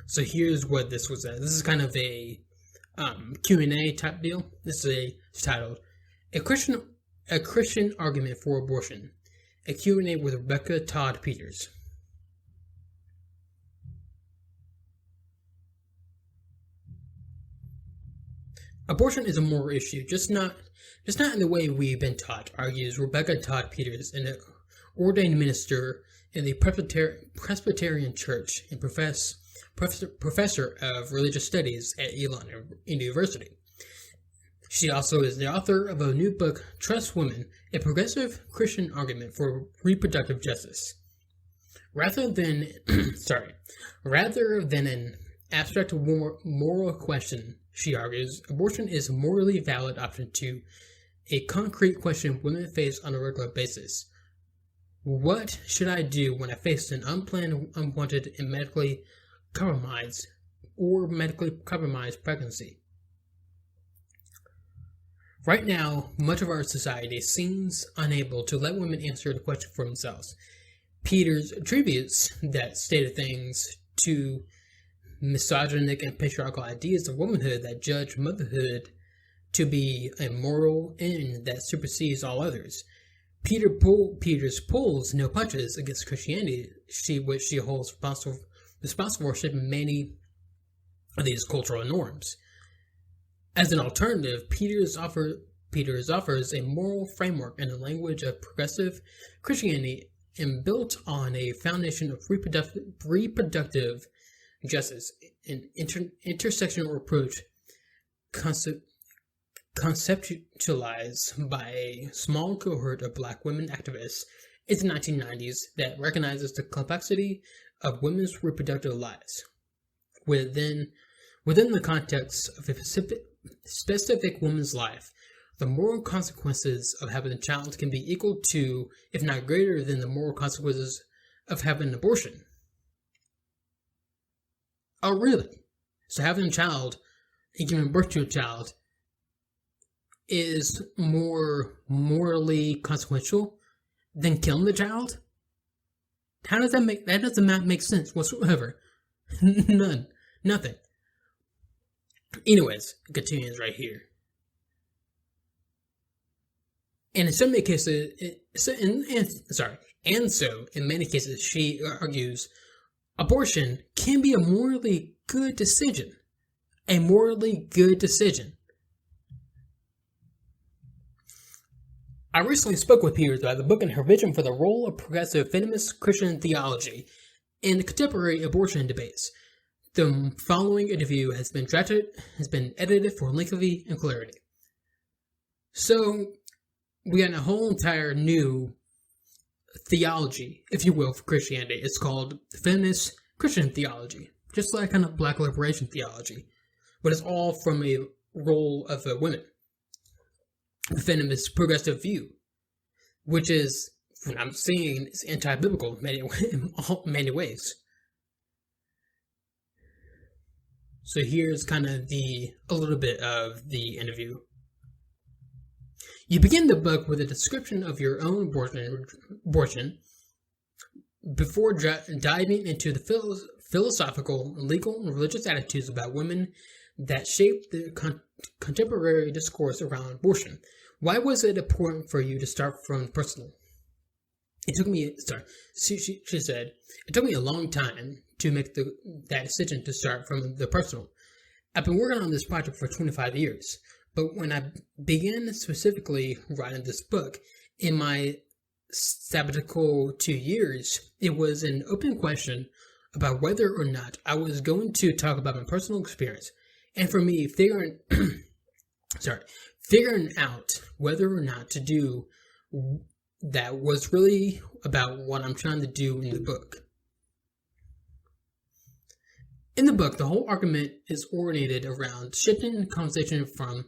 So here's what this was at. This is kind of a Q&A type deal. It's titled, A Christian Argument for Abortion. A Q&A with Rebecca Todd Peters. Abortion is a moral issue, just not in the way we've been taught, argues Rebecca Todd Peters, an ordained minister in the Presbyterian Church and professor of religious studies at Elon University. She also is the author of a new book, Trust Women, a progressive Christian argument for reproductive justice. Rather than an abstract moral question, She argues abortion is a morally valid option to a concrete question women face on a regular basis. What should I do when I face an unplanned, unwanted, and medically compromised pregnancy? Right now, much of our society seems unable to let women answer the question for themselves. Peters attributes that state of things to misogynistic and patriarchal ideas of womanhood that judge motherhood to be a moral end that supersedes all others. Peters pulls no punches against Christianity, which she holds responsible for shaping many of these cultural norms. As an alternative, Peters offers a moral framework in the language of progressive Christianity and built on a foundation of reproductive justice, an intersectional approach conceptualized by a small cohort of Black women activists in the 1990s that recognizes the complexity of women's reproductive lives within the context of a specific woman's life. The moral consequences of having a child can be equal to, if not greater than, the moral consequences of having an abortion. Oh, really? So having a child and giving birth to a child is more morally consequential than killing the child? How does that make, that doesn't make sense whatsoever. Nothing. Anyways, it continues right here. And in so many cases, in many cases, she argues abortion can be a morally good decision. A morally good decision. I recently spoke with Peters about the book and her vision for the role of progressive feminist Christian theology in the contemporary abortion debates. The following interview has been edited for length and clarity. So, we got a whole entire new theology, if you will, for Christianity. It's called feminist Christian theology, just like kind of Black liberation theology, but it's all from a role of women. The feminist progressive view, which is, what I'm seeing, is anti-biblical in many ways. So here's kind of a little bit of the interview. You begin the book with a description of your own abortion before diving into the philosophical, legal, and religious attitudes about women that shaped the contemporary discourse around abortion. Why was it important for you to start from personal? She said, it took me a long time to make that decision to start from the personal. I've been working on this project for 25 years, but when I began specifically writing this book, in my sabbatical 2 years, it was an open question about whether or not I was going to talk about my personal experience. And for me, figuring out whether or not to do that was really about what I'm trying to do in the book. In the book, the whole argument is oriented around shifting the conversation from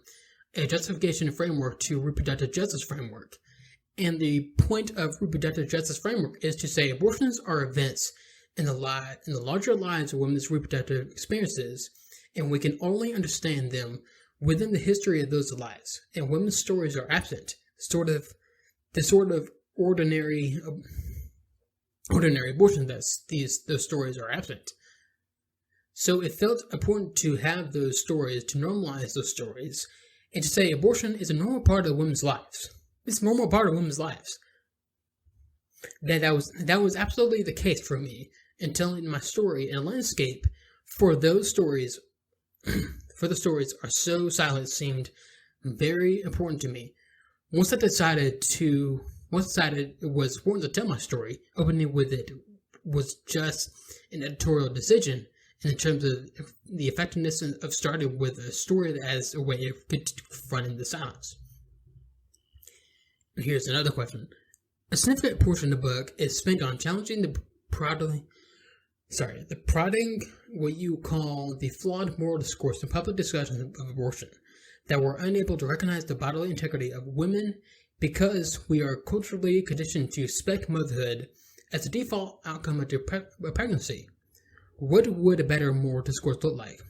a justification framework to reproductive justice framework. And the point of reproductive justice framework is to say abortions are events in the larger lives of women's reproductive experiences, and we can only understand them within the history of those lives. And women's stories are absent. The sort of ordinary abortion those stories are absent. So it felt important to have those stories, to normalize those stories, and to say abortion is a normal part of women's lives. It's a normal part of women's lives. That was absolutely the case for me in telling my story in a landscape for those stories are so silent seemed very important to me. Once I decided it was important to tell my story, opening with it was just an editorial decision in terms of the effectiveness of starting with a story as a way of confronting the silence. Here's another question. A significant portion of the book is spent on challenging the the prodding what you call the flawed moral discourse and public discussion of abortion, that we're unable to recognize the bodily integrity of women because we are culturally conditioned to expect motherhood as the default outcome of a pregnancy. What would a better moral discourse look like?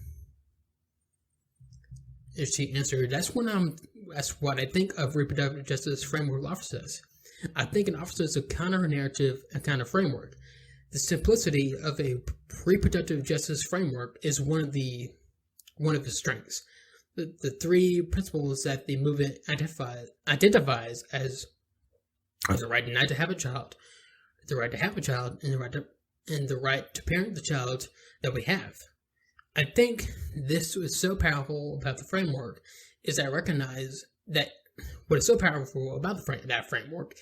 And she answered, that's what I think of reproductive justice framework offers us. I think it offers us a counter-narrative and counter-framework. The simplicity of a reproductive justice framework is one of the strengths. The three principles that the movement identifies as the right not to have a child, the right to have a child, and the right to parent the child that we have. I think this was so powerful about the framework is that I recognize that what is so powerful about that framework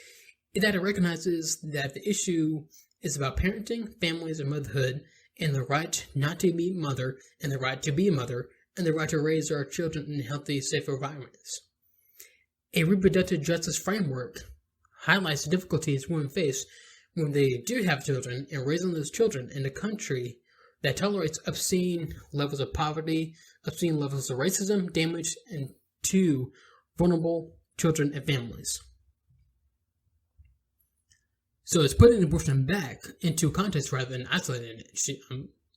is that it recognizes that the issue is about parenting, families, and motherhood, and the right not to be a mother, and the right to be a mother, and the right to raise our children in healthy, safe environments. A reproductive justice framework highlights the difficulties women face when they do have children and raising those children in a country that tolerates obscene levels of poverty, obscene levels of racism, damage to vulnerable children and families. So it's putting abortion back into context rather than isolating it,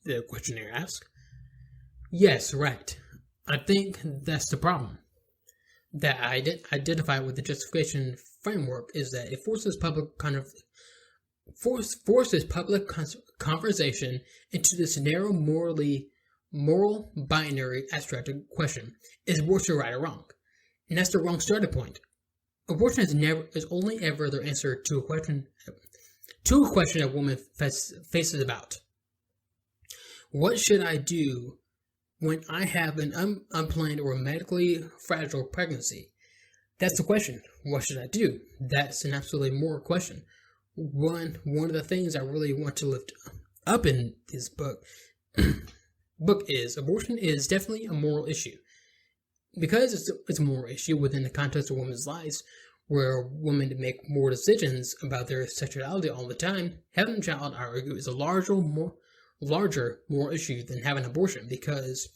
the questionnaire asks. Yes, right. I think that's the problem that I identify with the justification framework is that it forces public conversation into this narrow moral binary abstract question: is abortion right or wrong? And that's the wrong starting point. Abortion is only ever the answer to a question a woman faces about what should I do when I have an unplanned or medically fragile pregnancy. That's the question. What should I do? That's an absolutely moral question. One of the things I really want to lift up in this book is abortion is definitely a moral issue. Because it's a moral issue within the context of women's lives, where women make more decisions about their sexuality all the time, having a child, I argue, is a larger moral issue than having an abortion because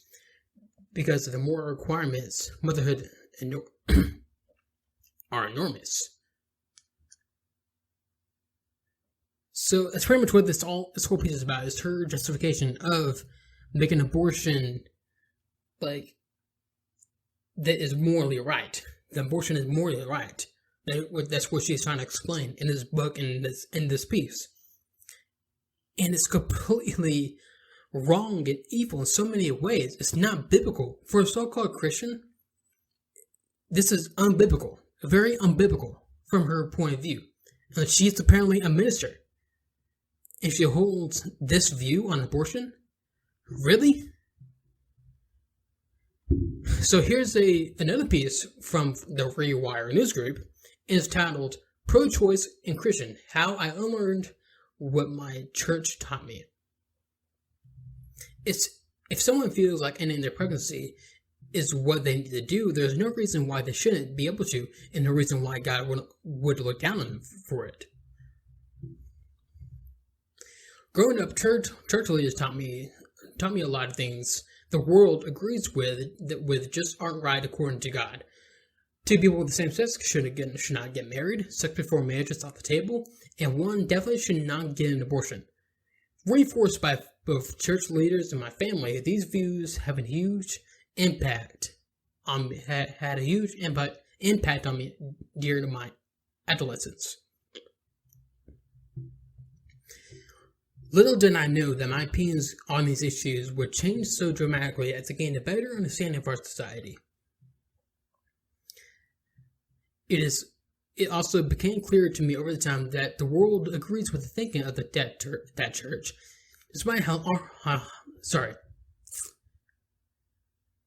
of the moral requirements motherhood are enormous. So that's pretty much what this whole piece is about, is her justification of making abortion like that is morally right. The abortion is morally right. That's what she's trying to explain in this book and in this piece. And it's completely wrong and evil in so many ways. It's not biblical. For a so-called Christian, this is unbiblical. Very unbiblical from her point of view. And she's apparently a minister. And she holds this view on abortion? Really? So here's another piece from the Rewire news group. It's titled Pro-Choice and Christian: How I Unlearned What My Church Taught Me. If someone feels like ending their pregnancy is what they need to do, there's no reason why they shouldn't be able to, and no reason why God would look down on them for it. Growing up, church leaders taught me a lot of things the world agrees with just aren't right according to God. Two people with the same sex should not get married. Sex before marriage is off the table, and one definitely should not get an abortion. Reinforced by both church leaders and my family, these views have a huge impact on me. Had a huge impact on me during my adolescence. Little did I know that my opinions on these issues would change so dramatically as to gain a better understanding of our society. It also became clear to me over the time that the world agrees with the thinking of that church, despite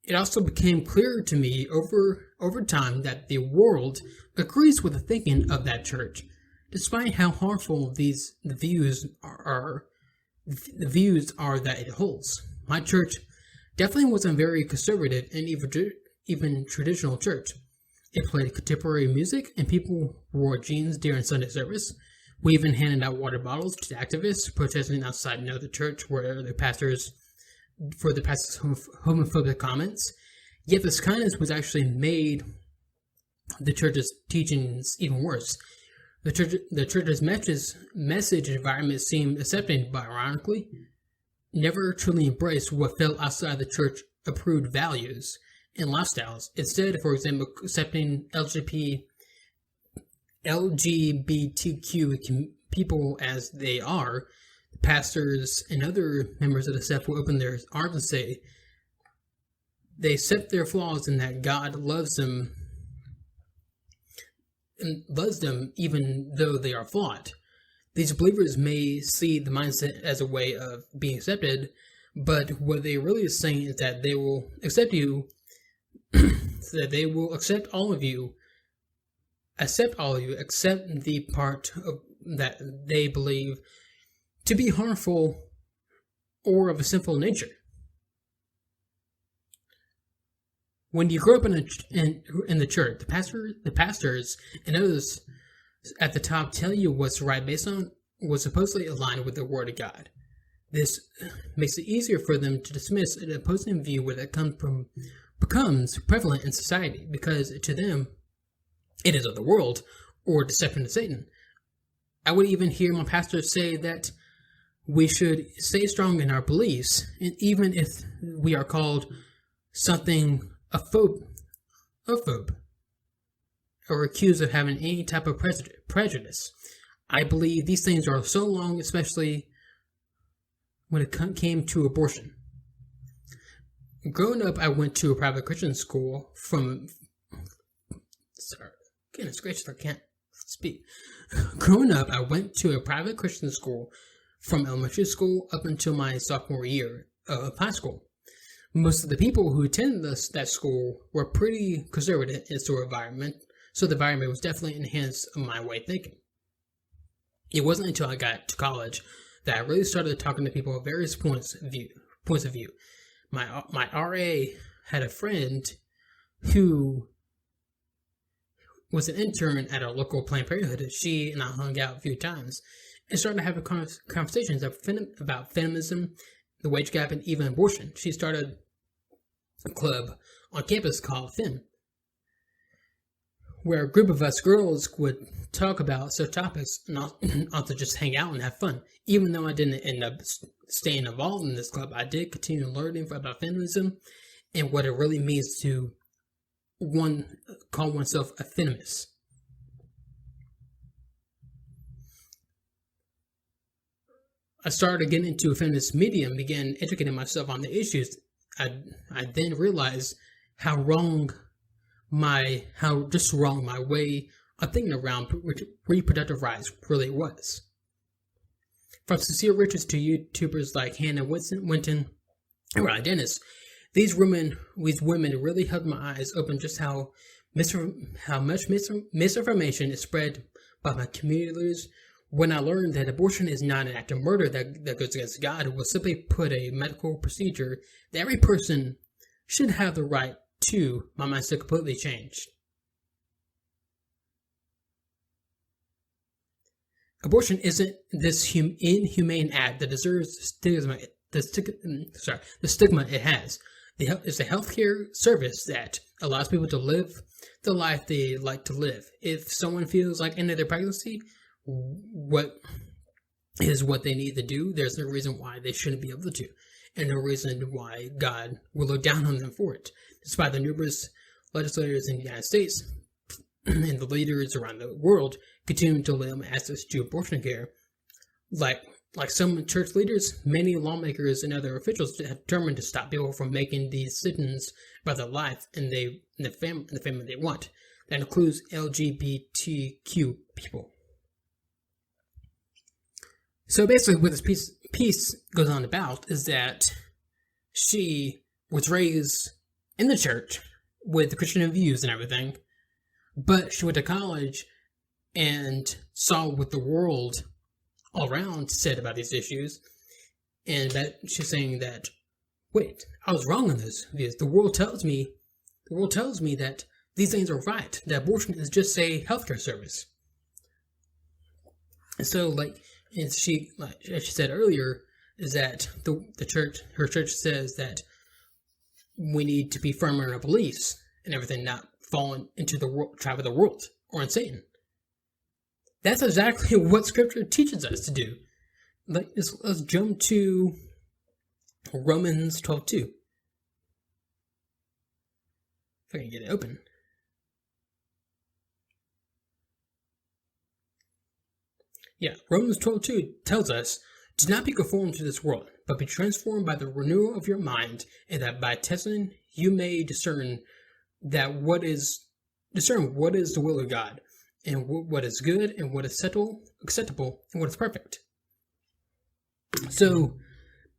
It also became clearer to me over time that the world agrees with the thinking of that church, despite how harmful the views are that it holds. My church definitely wasn't a very conservative and even traditional church. It played contemporary music, and people wore jeans during Sunday service. We even handed out water bottles to activists protesting outside another church where the pastor's homophobic comments. Yet this kindness was actually made the church's teachings even worse. The church's message environment seemed accepting, but ironically, never truly embraced what fell outside the church-approved values and lifestyles. Instead, for example, accepting LGBTQ people as they are, pastors and other members of the staff will open their arms and say they accept their flaws and that God loves them even though they are flawed. These believers may see the mindset as a way of being accepted, but what they really are saying is that they will accept you, that they will accept all of you, except the part of that they believe to be harmful or of a sinful nature. When you grow up in the church, the pastors and others at the top tell you what's right based on what's supposedly aligned with the Word of God. This makes it easier for them to dismiss an opposing view where that becomes prevalent in society, because to them it is of the world or deception of Satan. I would even hear my pastor say that we should stay strong in our beliefs, and even if we are called something a phobe, or accused of having any type of prejudice. I believe these things are so long, especially when it came to abortion. Growing up, I went to a private Christian school goodness gracious, I can't speak. Growing up, I went to a private Christian school from elementary school up until my sophomore year of high school. Most of the people who attended that school were pretty conservative in its environment, so the environment was definitely enhanced my way of thinking. It wasn't until I got to college that I really started talking to people of various points of view. My RA had a friend who was an intern at a local Planned Parenthood. She and I hung out a few times and started having conversations about feminism, the wage gap, and even abortion. She started a club on campus called Fem, where a group of us girls would talk about such topics and also just hang out and have fun. Even though I didn't end up staying involved in this club, I did continue learning about feminism and what it really means to call oneself a feminist. I started getting into a feminist media and began educating myself on the issues. I then realized how wrong my way of thinking around reproductive rights really was. From Cecile Richards to YouTubers like Hannah Winton and Riley Dennis, these women really helped my eyes open just how much misinformation is spread by my community leaders. When I learned that abortion is not an act of murder that goes against God, it was simply put a medical procedure that every person should have the right to, my mindset completely changed. Abortion isn't this inhumane act that deserves the stigma it has. It's a healthcare service that allows people to live the life they like to live. If someone feels like ending their pregnancy, what they need to do, there's no reason why they shouldn't be able to, and no reason why God will look down on them for it. Despite the numerous legislators in the United States and the leaders around the world continuing to limit access to abortion care, like some church leaders, many lawmakers and other officials have determined to stop people from making these decisions about their life and the family they want. That includes LGBTQ people. So basically what this piece goes on about is that she was raised in the church with Christian views and everything, but she went to college and saw what the world all around said about these issues, and that she's saying that, wait, I was wrong on this views. The world tells me that these things are right, that abortion is just a healthcare service. So, like she said earlier, is that her church says that we need to be firm in our beliefs and everything, not falling into the trap of the world or in Satan. That's exactly what Scripture teaches us to do. Let's jump to Romans 12:2. If I can get it open. Yeah, Romans 12:2 tells us, "Do not be conformed to this world, but be transformed by the renewal of your mind, and that by testing you may discern what is the will of God, and what is good, and what is acceptable, and what is perfect." So,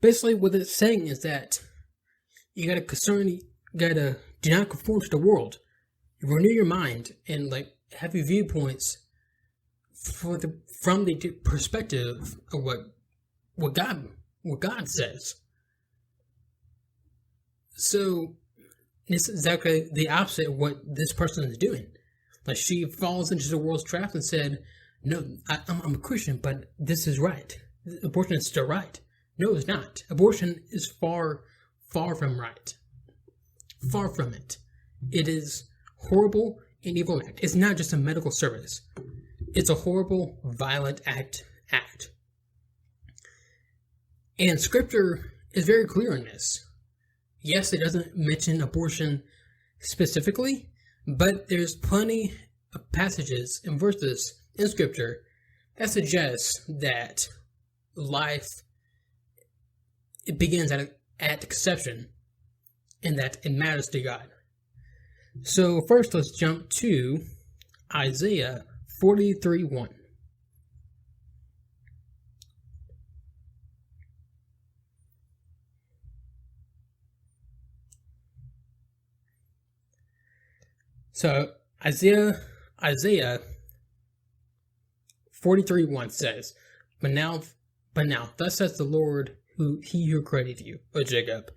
basically, what it's saying is that you gotta do not conform to the world. Renew your mind and have your viewpoints from the perspective of what God says. So it's exactly the opposite of what this person is doing. Like, she falls into the world's trap and said, "No, I'm a Christian, but this is right. Abortion is still right." No, it's not. Abortion is far from right. Far from it. It is horrible and evil act. It's not just a medical service. It's a horrible, violent act. And Scripture is very clear on this. Yes, it doesn't mention abortion specifically, but there's plenty of passages and verses in Scripture that suggest that life, it begins at conception, and that it matters to God. So first, let's jump to Isaiah 43:1. So Isaiah 43:1 says, But now, thus says the Lord, he who created you, O Jacob,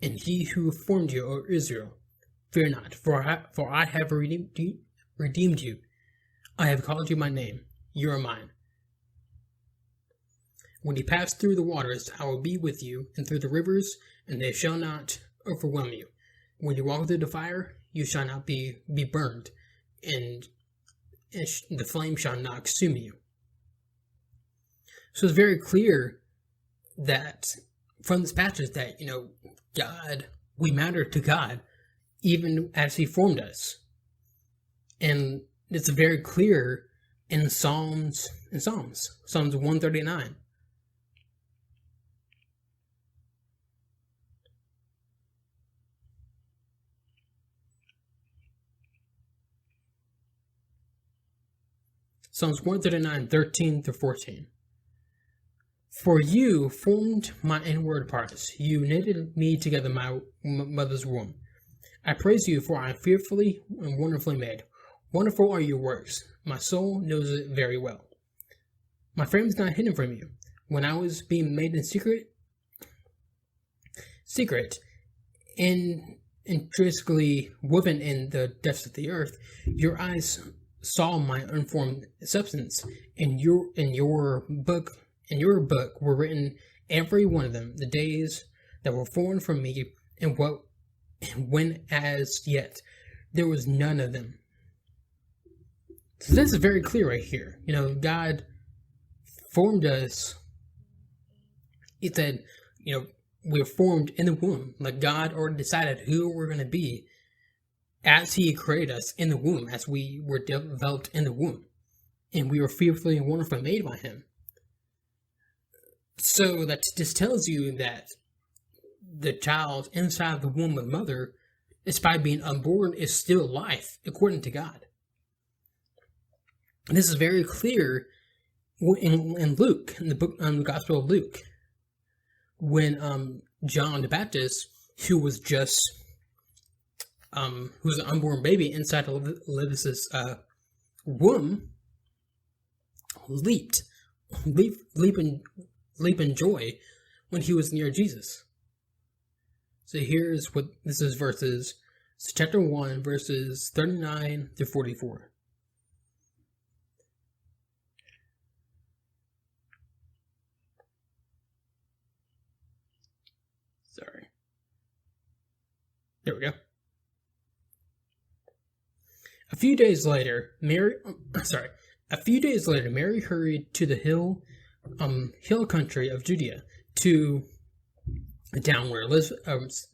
and he who formed you, O Israel. Fear not, for I have redeemed you. I have called you by name. You are mine. When you pass through the waters, I will be with you, and through the rivers, and they shall not overwhelm you. When you walk through the fire, you shall not be burned, and the flame shall not consume you. So it's very clear that from this passage that, God, we matter to God, even as He formed us. And it's very clear in Psalms 139. Psalms 139, 13 through 14. For you formed my inward parts. You knitted me together in my mother's womb. I praise you, for I am fearfully and wonderfully made. Wonderful are your works. My soul knows it very well. My frame is not hidden from you. When I was being made in secret, intrinsically woven in the depths of the earth, your eyes saw my unformed substance. In your book were written, every one of them, the days that were formed from me, and when as yet there was none of them. So this is very clear right here. God formed us. He said, we were formed in the womb. Like, God already decided who we're going to be as He created us in the womb, as we were developed in the womb. And we were fearfully and wonderfully made by Him. So that just tells you that the child inside of the womb of the mother, despite being unborn, is still life, according to God. And this is very clear in Luke, in the Gospel of Luke, when John the Baptist, who was an unborn baby inside of Elizabeth's womb, leap in joy when he was near Jesus. So here's what this is verses, chapter 1, verses 39 through 44. Sorry. There we go. A few days later, Mary hurried to the hill country of Judea, to the town where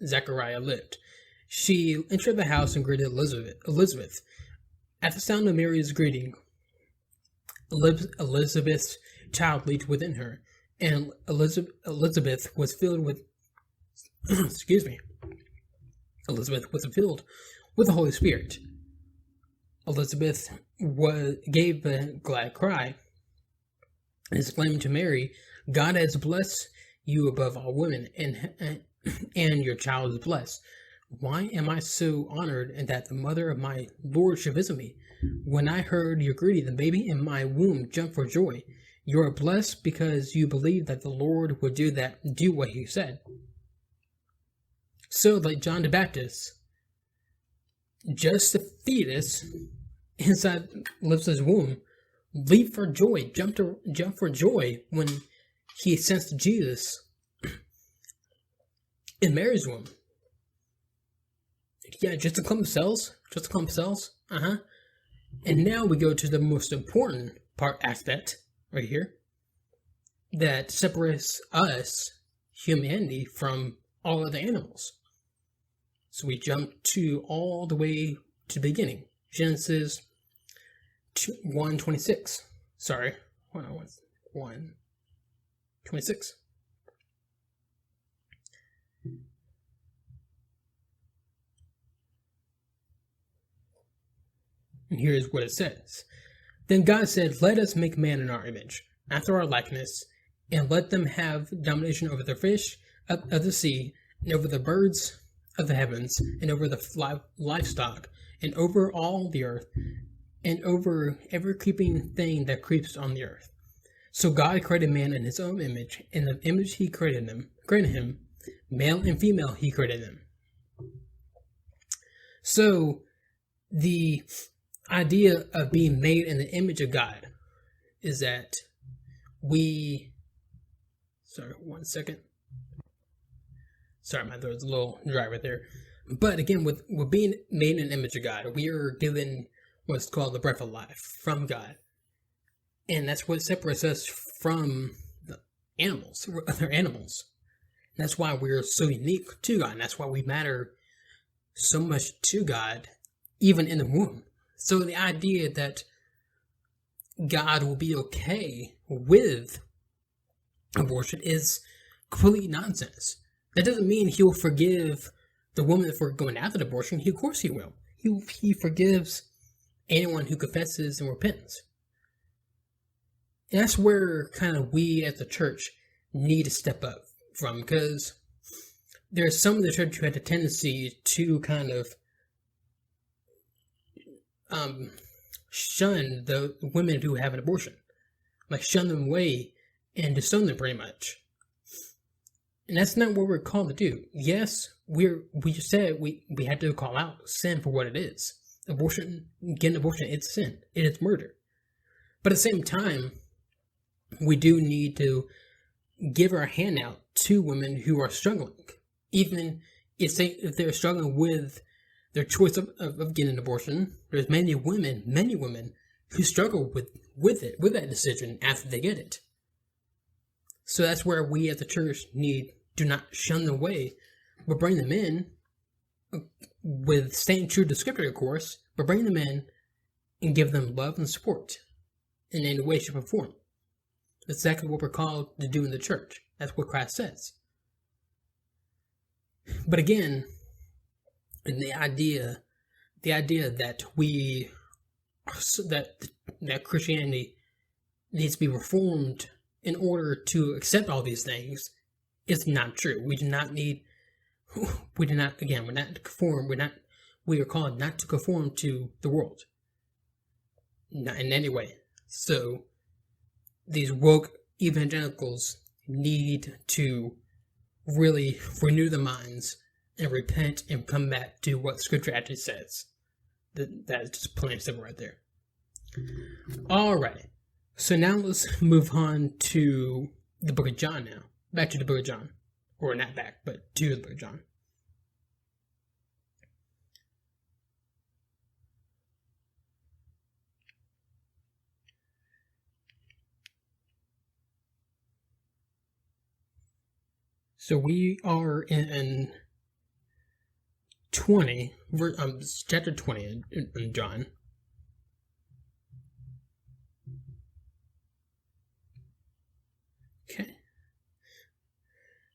Zechariah lived. She entered the house and greeted Elizabeth. At the sound of Mary's greeting, Elizabeth's child leaped within her, and Elizabeth was filled with Elizabeth was filled with the Holy Spirit. Elizabeth gave a glad cry and exclaimed to Mary, "God has blessed you above all women, and your child is blessed. Why am I so honored that the mother of my Lord should visit me? When I heard your greeting, the baby in my womb jumped for joy. You are blessed because you believed that the Lord would do what he said." So, like John the Baptist, just the fetus inside Elizabeth's womb leaped for joy, jumped for joy when he sensed Jesus in Mary's womb. Yeah, just a clump of cells. And now we go to the most important aspect right here that separates us, humanity, from all other animals. So we jump all the way to the beginning. Genesis 1:26. Sorry, 1:26. And here's what it says. Then God said, "Let us make man in our image, after our likeness, and let them have domination over the fish of the sea, and over the birds of the heavens, and over the livestock, and over all the earth, and over every creeping thing that creeps on the earth." So God created man in his own image. In the image he created him, male and female he created them. So the idea of being made in the image of God is that sorry, 1 second. Sorry, my throat's a little dry right there. But again, with being made in the image of God, we are given what's called the breath of life from God. And that's what separates us from the animals, other animals. And that's why we're so unique to God. And that's why we matter so much to God, even in the womb. So the idea that God will be okay with abortion is complete nonsense. That doesn't mean he'll forgive the woman for going after the abortion. Of course he will. He forgives anyone who confesses and repents. And that's where kind of we as the church need to step up from, because there's some of the church who had a tendency to kind of shun the women who have an abortion, like shun them away and disown them pretty much. And that's not what we're called to do. Yes, we just said we had to call out sin for what it is. Getting abortion, it's sin. It is murder. But at the same time, we do need to give our hand out to women who are struggling, even if they're struggling with their choice of getting an abortion. There's many women who struggle with that decision after they get it. So that's where we as a church do not shun them away, but bring them in with staying true to scripture, of course, but bring them in and give them love and support in any way, shape, or form. That's exactly what we're called to do in the church. That's what Christ says. But again, the idea that that Christianity needs to be reformed in order to accept all these things is not true. We're not to conform. We are called not to conform to the world. Not in any way. So these woke evangelicals need to really renew their minds and repent and come back to what Scripture actually says. That is just plain and simple right there. Alright, so now let's move on to the book of John now. Back to the book of John. or not back, but to the book of John. So we are in 20, chapter 20 in John. Okay.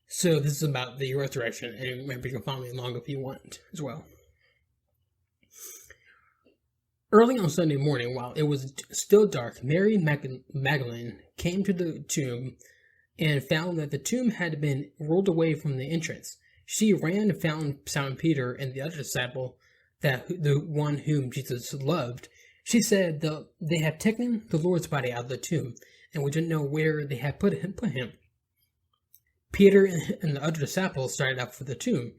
So this is about the resurrection, and remember you can follow me along if you want as well. Early on Sunday morning, while it was still dark, Mary Magdalene came to the tomb and found that the tomb had been rolled away from the entrance. She ran and found Simon Peter and the other disciple, the one whom Jesus loved. She said, "They have taken the Lord's body out of the tomb, and we didn't know where they had put him." Peter and the other disciple started out for the tomb.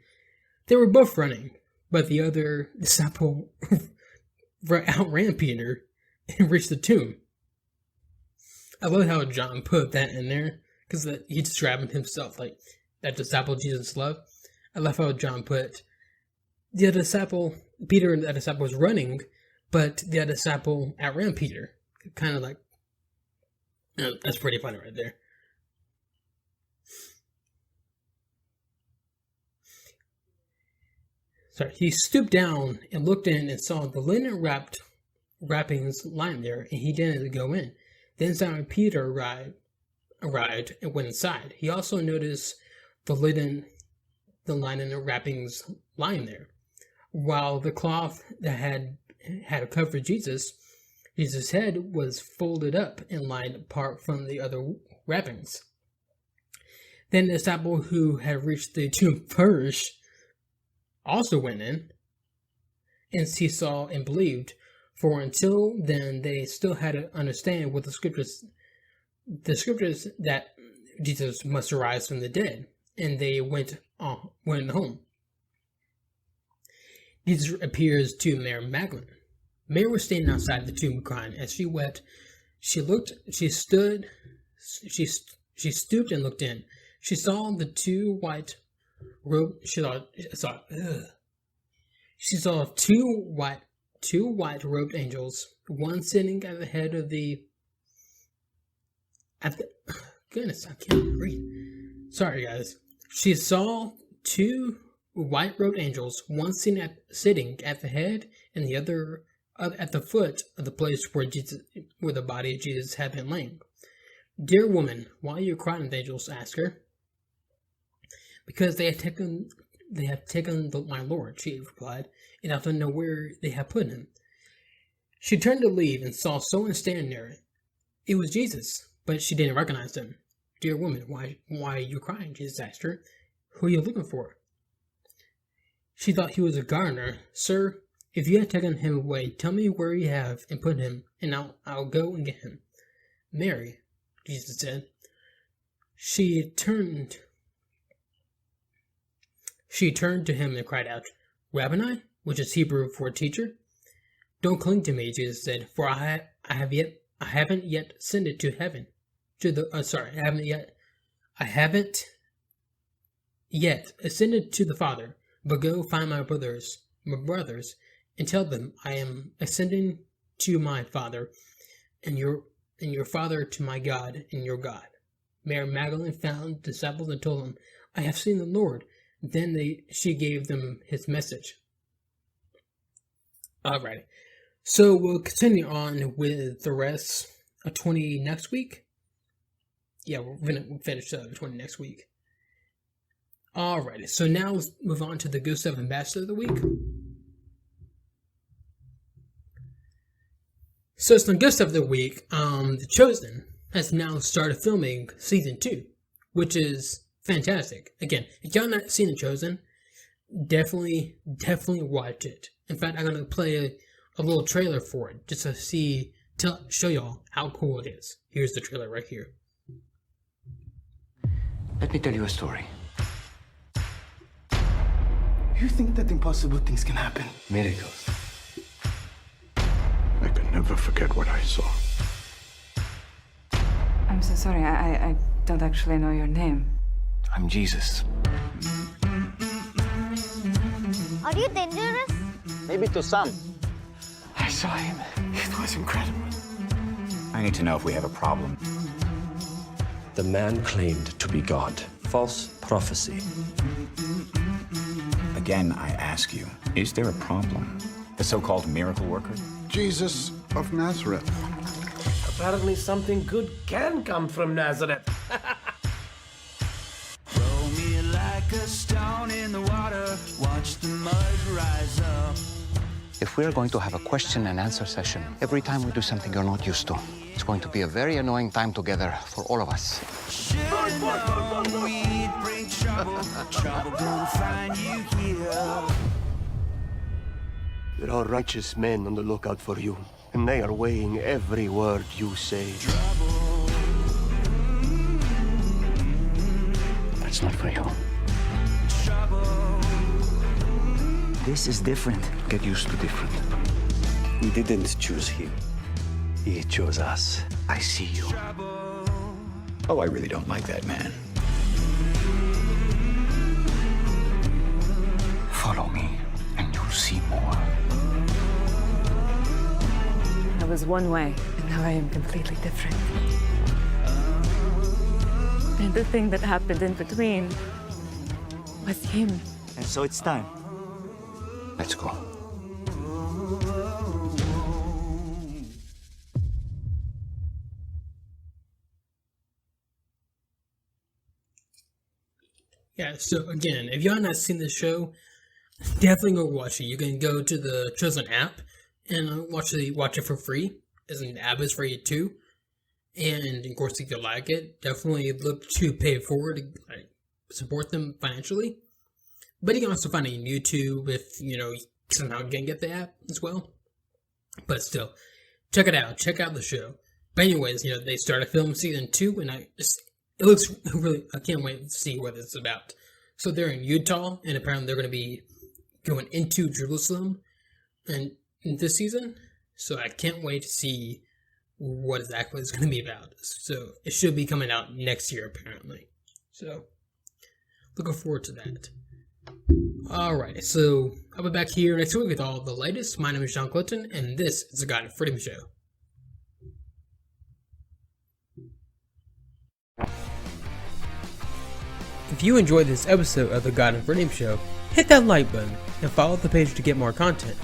They were both running, but the other disciple outran Peter and reached the tomb. I love how John put that in there, because he's describing himself like that disciple Jesus loved. I love how John put the other disciple, Peter and the other disciple was running, but the other disciple outran Peter. Kind of like, that's pretty funny right there. Sorry, he stooped down and looked in and saw the linen wrappings lying there, and he didn't go in. Then Simon Peter arrived and went inside. He also noticed the linen wrappings lying there, while the cloth that had covered Jesus' head was folded up and lying apart from the other wrappings. Then the disciple who had reached the tomb first also went in, and he saw and believed, for until then they still had to understand what the scriptures that Jesus must arise from the dead, and they went home. Jesus appears to Mary Magdalene. Mary was standing outside the tomb crying. As she wept, she stooped and looked in. She saw the two white two white robed angels, one sitting at the head of goodness, I can't read. Sorry guys. She saw two white robed angels, one sitting at the head and the other at the foot of the place where the body of Jesus had been laying. "Dear woman, why are you crying?" the angels asked her. "Because they have taken my Lord," she replied, "and I don't know where they have put him." She turned to leave and saw someone standing there. It was Jesus, but she didn't recognize him. "Dear woman, why are you crying?" Jesus asked her. "Who are you looking for?" She thought he was a gardener. "Sir, if you have taken him away, tell me where you have and put him, and I'll go and get him." "Mary," Jesus said. She turned to him and cried out, "Rabboni," which is Hebrew for teacher. "Don't cling to me," Jesus said, "for I haven't yet ascended to heaven. I haven't yet ascended to the Father, but go find my brothers, and tell them I am ascending to my Father, and your Father, to my God and your God." Mary Magdalene found disciples and told them, "I have seen the Lord." Then she gave them his message. Alright, so we'll continue on with the rest of 20 next week. Yeah, we're going to finish 20 next week. Alrighty, so now let's move on to the Good Stuff Ambassador of the Week. So some Good Stuff of the Week, The Chosen has now started filming Season 2, which is fantastic. Again, if y'all not seen The Chosen, definitely watch it. In fact, I'm gonna play a little trailer for it just to show y'all how cool it is. Here's the trailer right here. Let me tell you a story. You think that impossible things can happen? Miracles. I can never forget what I saw. I'm so sorry. I don't actually know your name. I'm Jesus. Are you dangerous? Maybe to some. I saw him. It was incredible. I need to know if we have a problem. The man claimed to be God. False prophecy. Again, I ask you, is there a problem? The so-called miracle worker? Jesus of Nazareth. Apparently something good can come from Nazareth. Roll me like a stone in the water. Watch the mud rise up. If we're going to have a question and answer session every time we do something you're not used to, it's going to be a very annoying time together for all of us. Should've known we'd bring trouble. Trouble gonna find you here. There are righteous men on the lookout for you, and they are weighing every word you say. That's not for you. This is different. Get used to different. We didn't choose him. He chose us. I see you. Oh, I really don't like that man. Follow me, and you'll see more. I was one way, and now I am completely different. And the thing that happened in between was him. And so it's time. Let's go. Yeah, so again, if y'all not seen this show, definitely go watch it. You can go to the Chosen app and watch it for free. As an app is free too. And of course, if you like it, definitely look to pay it forward to support them financially. But you can also find it on YouTube if you somehow can get the app as well. But still, check it out. Check out the show. But anyways, they started filming season 2, and it looks really, I can't wait to see what it's about. So they're in Utah, and apparently they're going to be going into Jerusalem and in this season. So I can't wait to see what exactly it's going to be about. So it should be coming out next year, apparently. So looking forward to that. Alright, so I'll be back here next week with all the latest. My name is Sean Clinton, and this is the God and Freedom Show. If you enjoyed this episode of the God and Freedom Show, hit that like button and follow the page to get more content.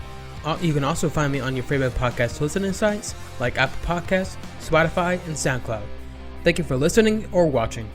You can also find me on your favorite podcast listening sites like Apple Podcasts, Spotify, and SoundCloud. Thank you for listening or watching.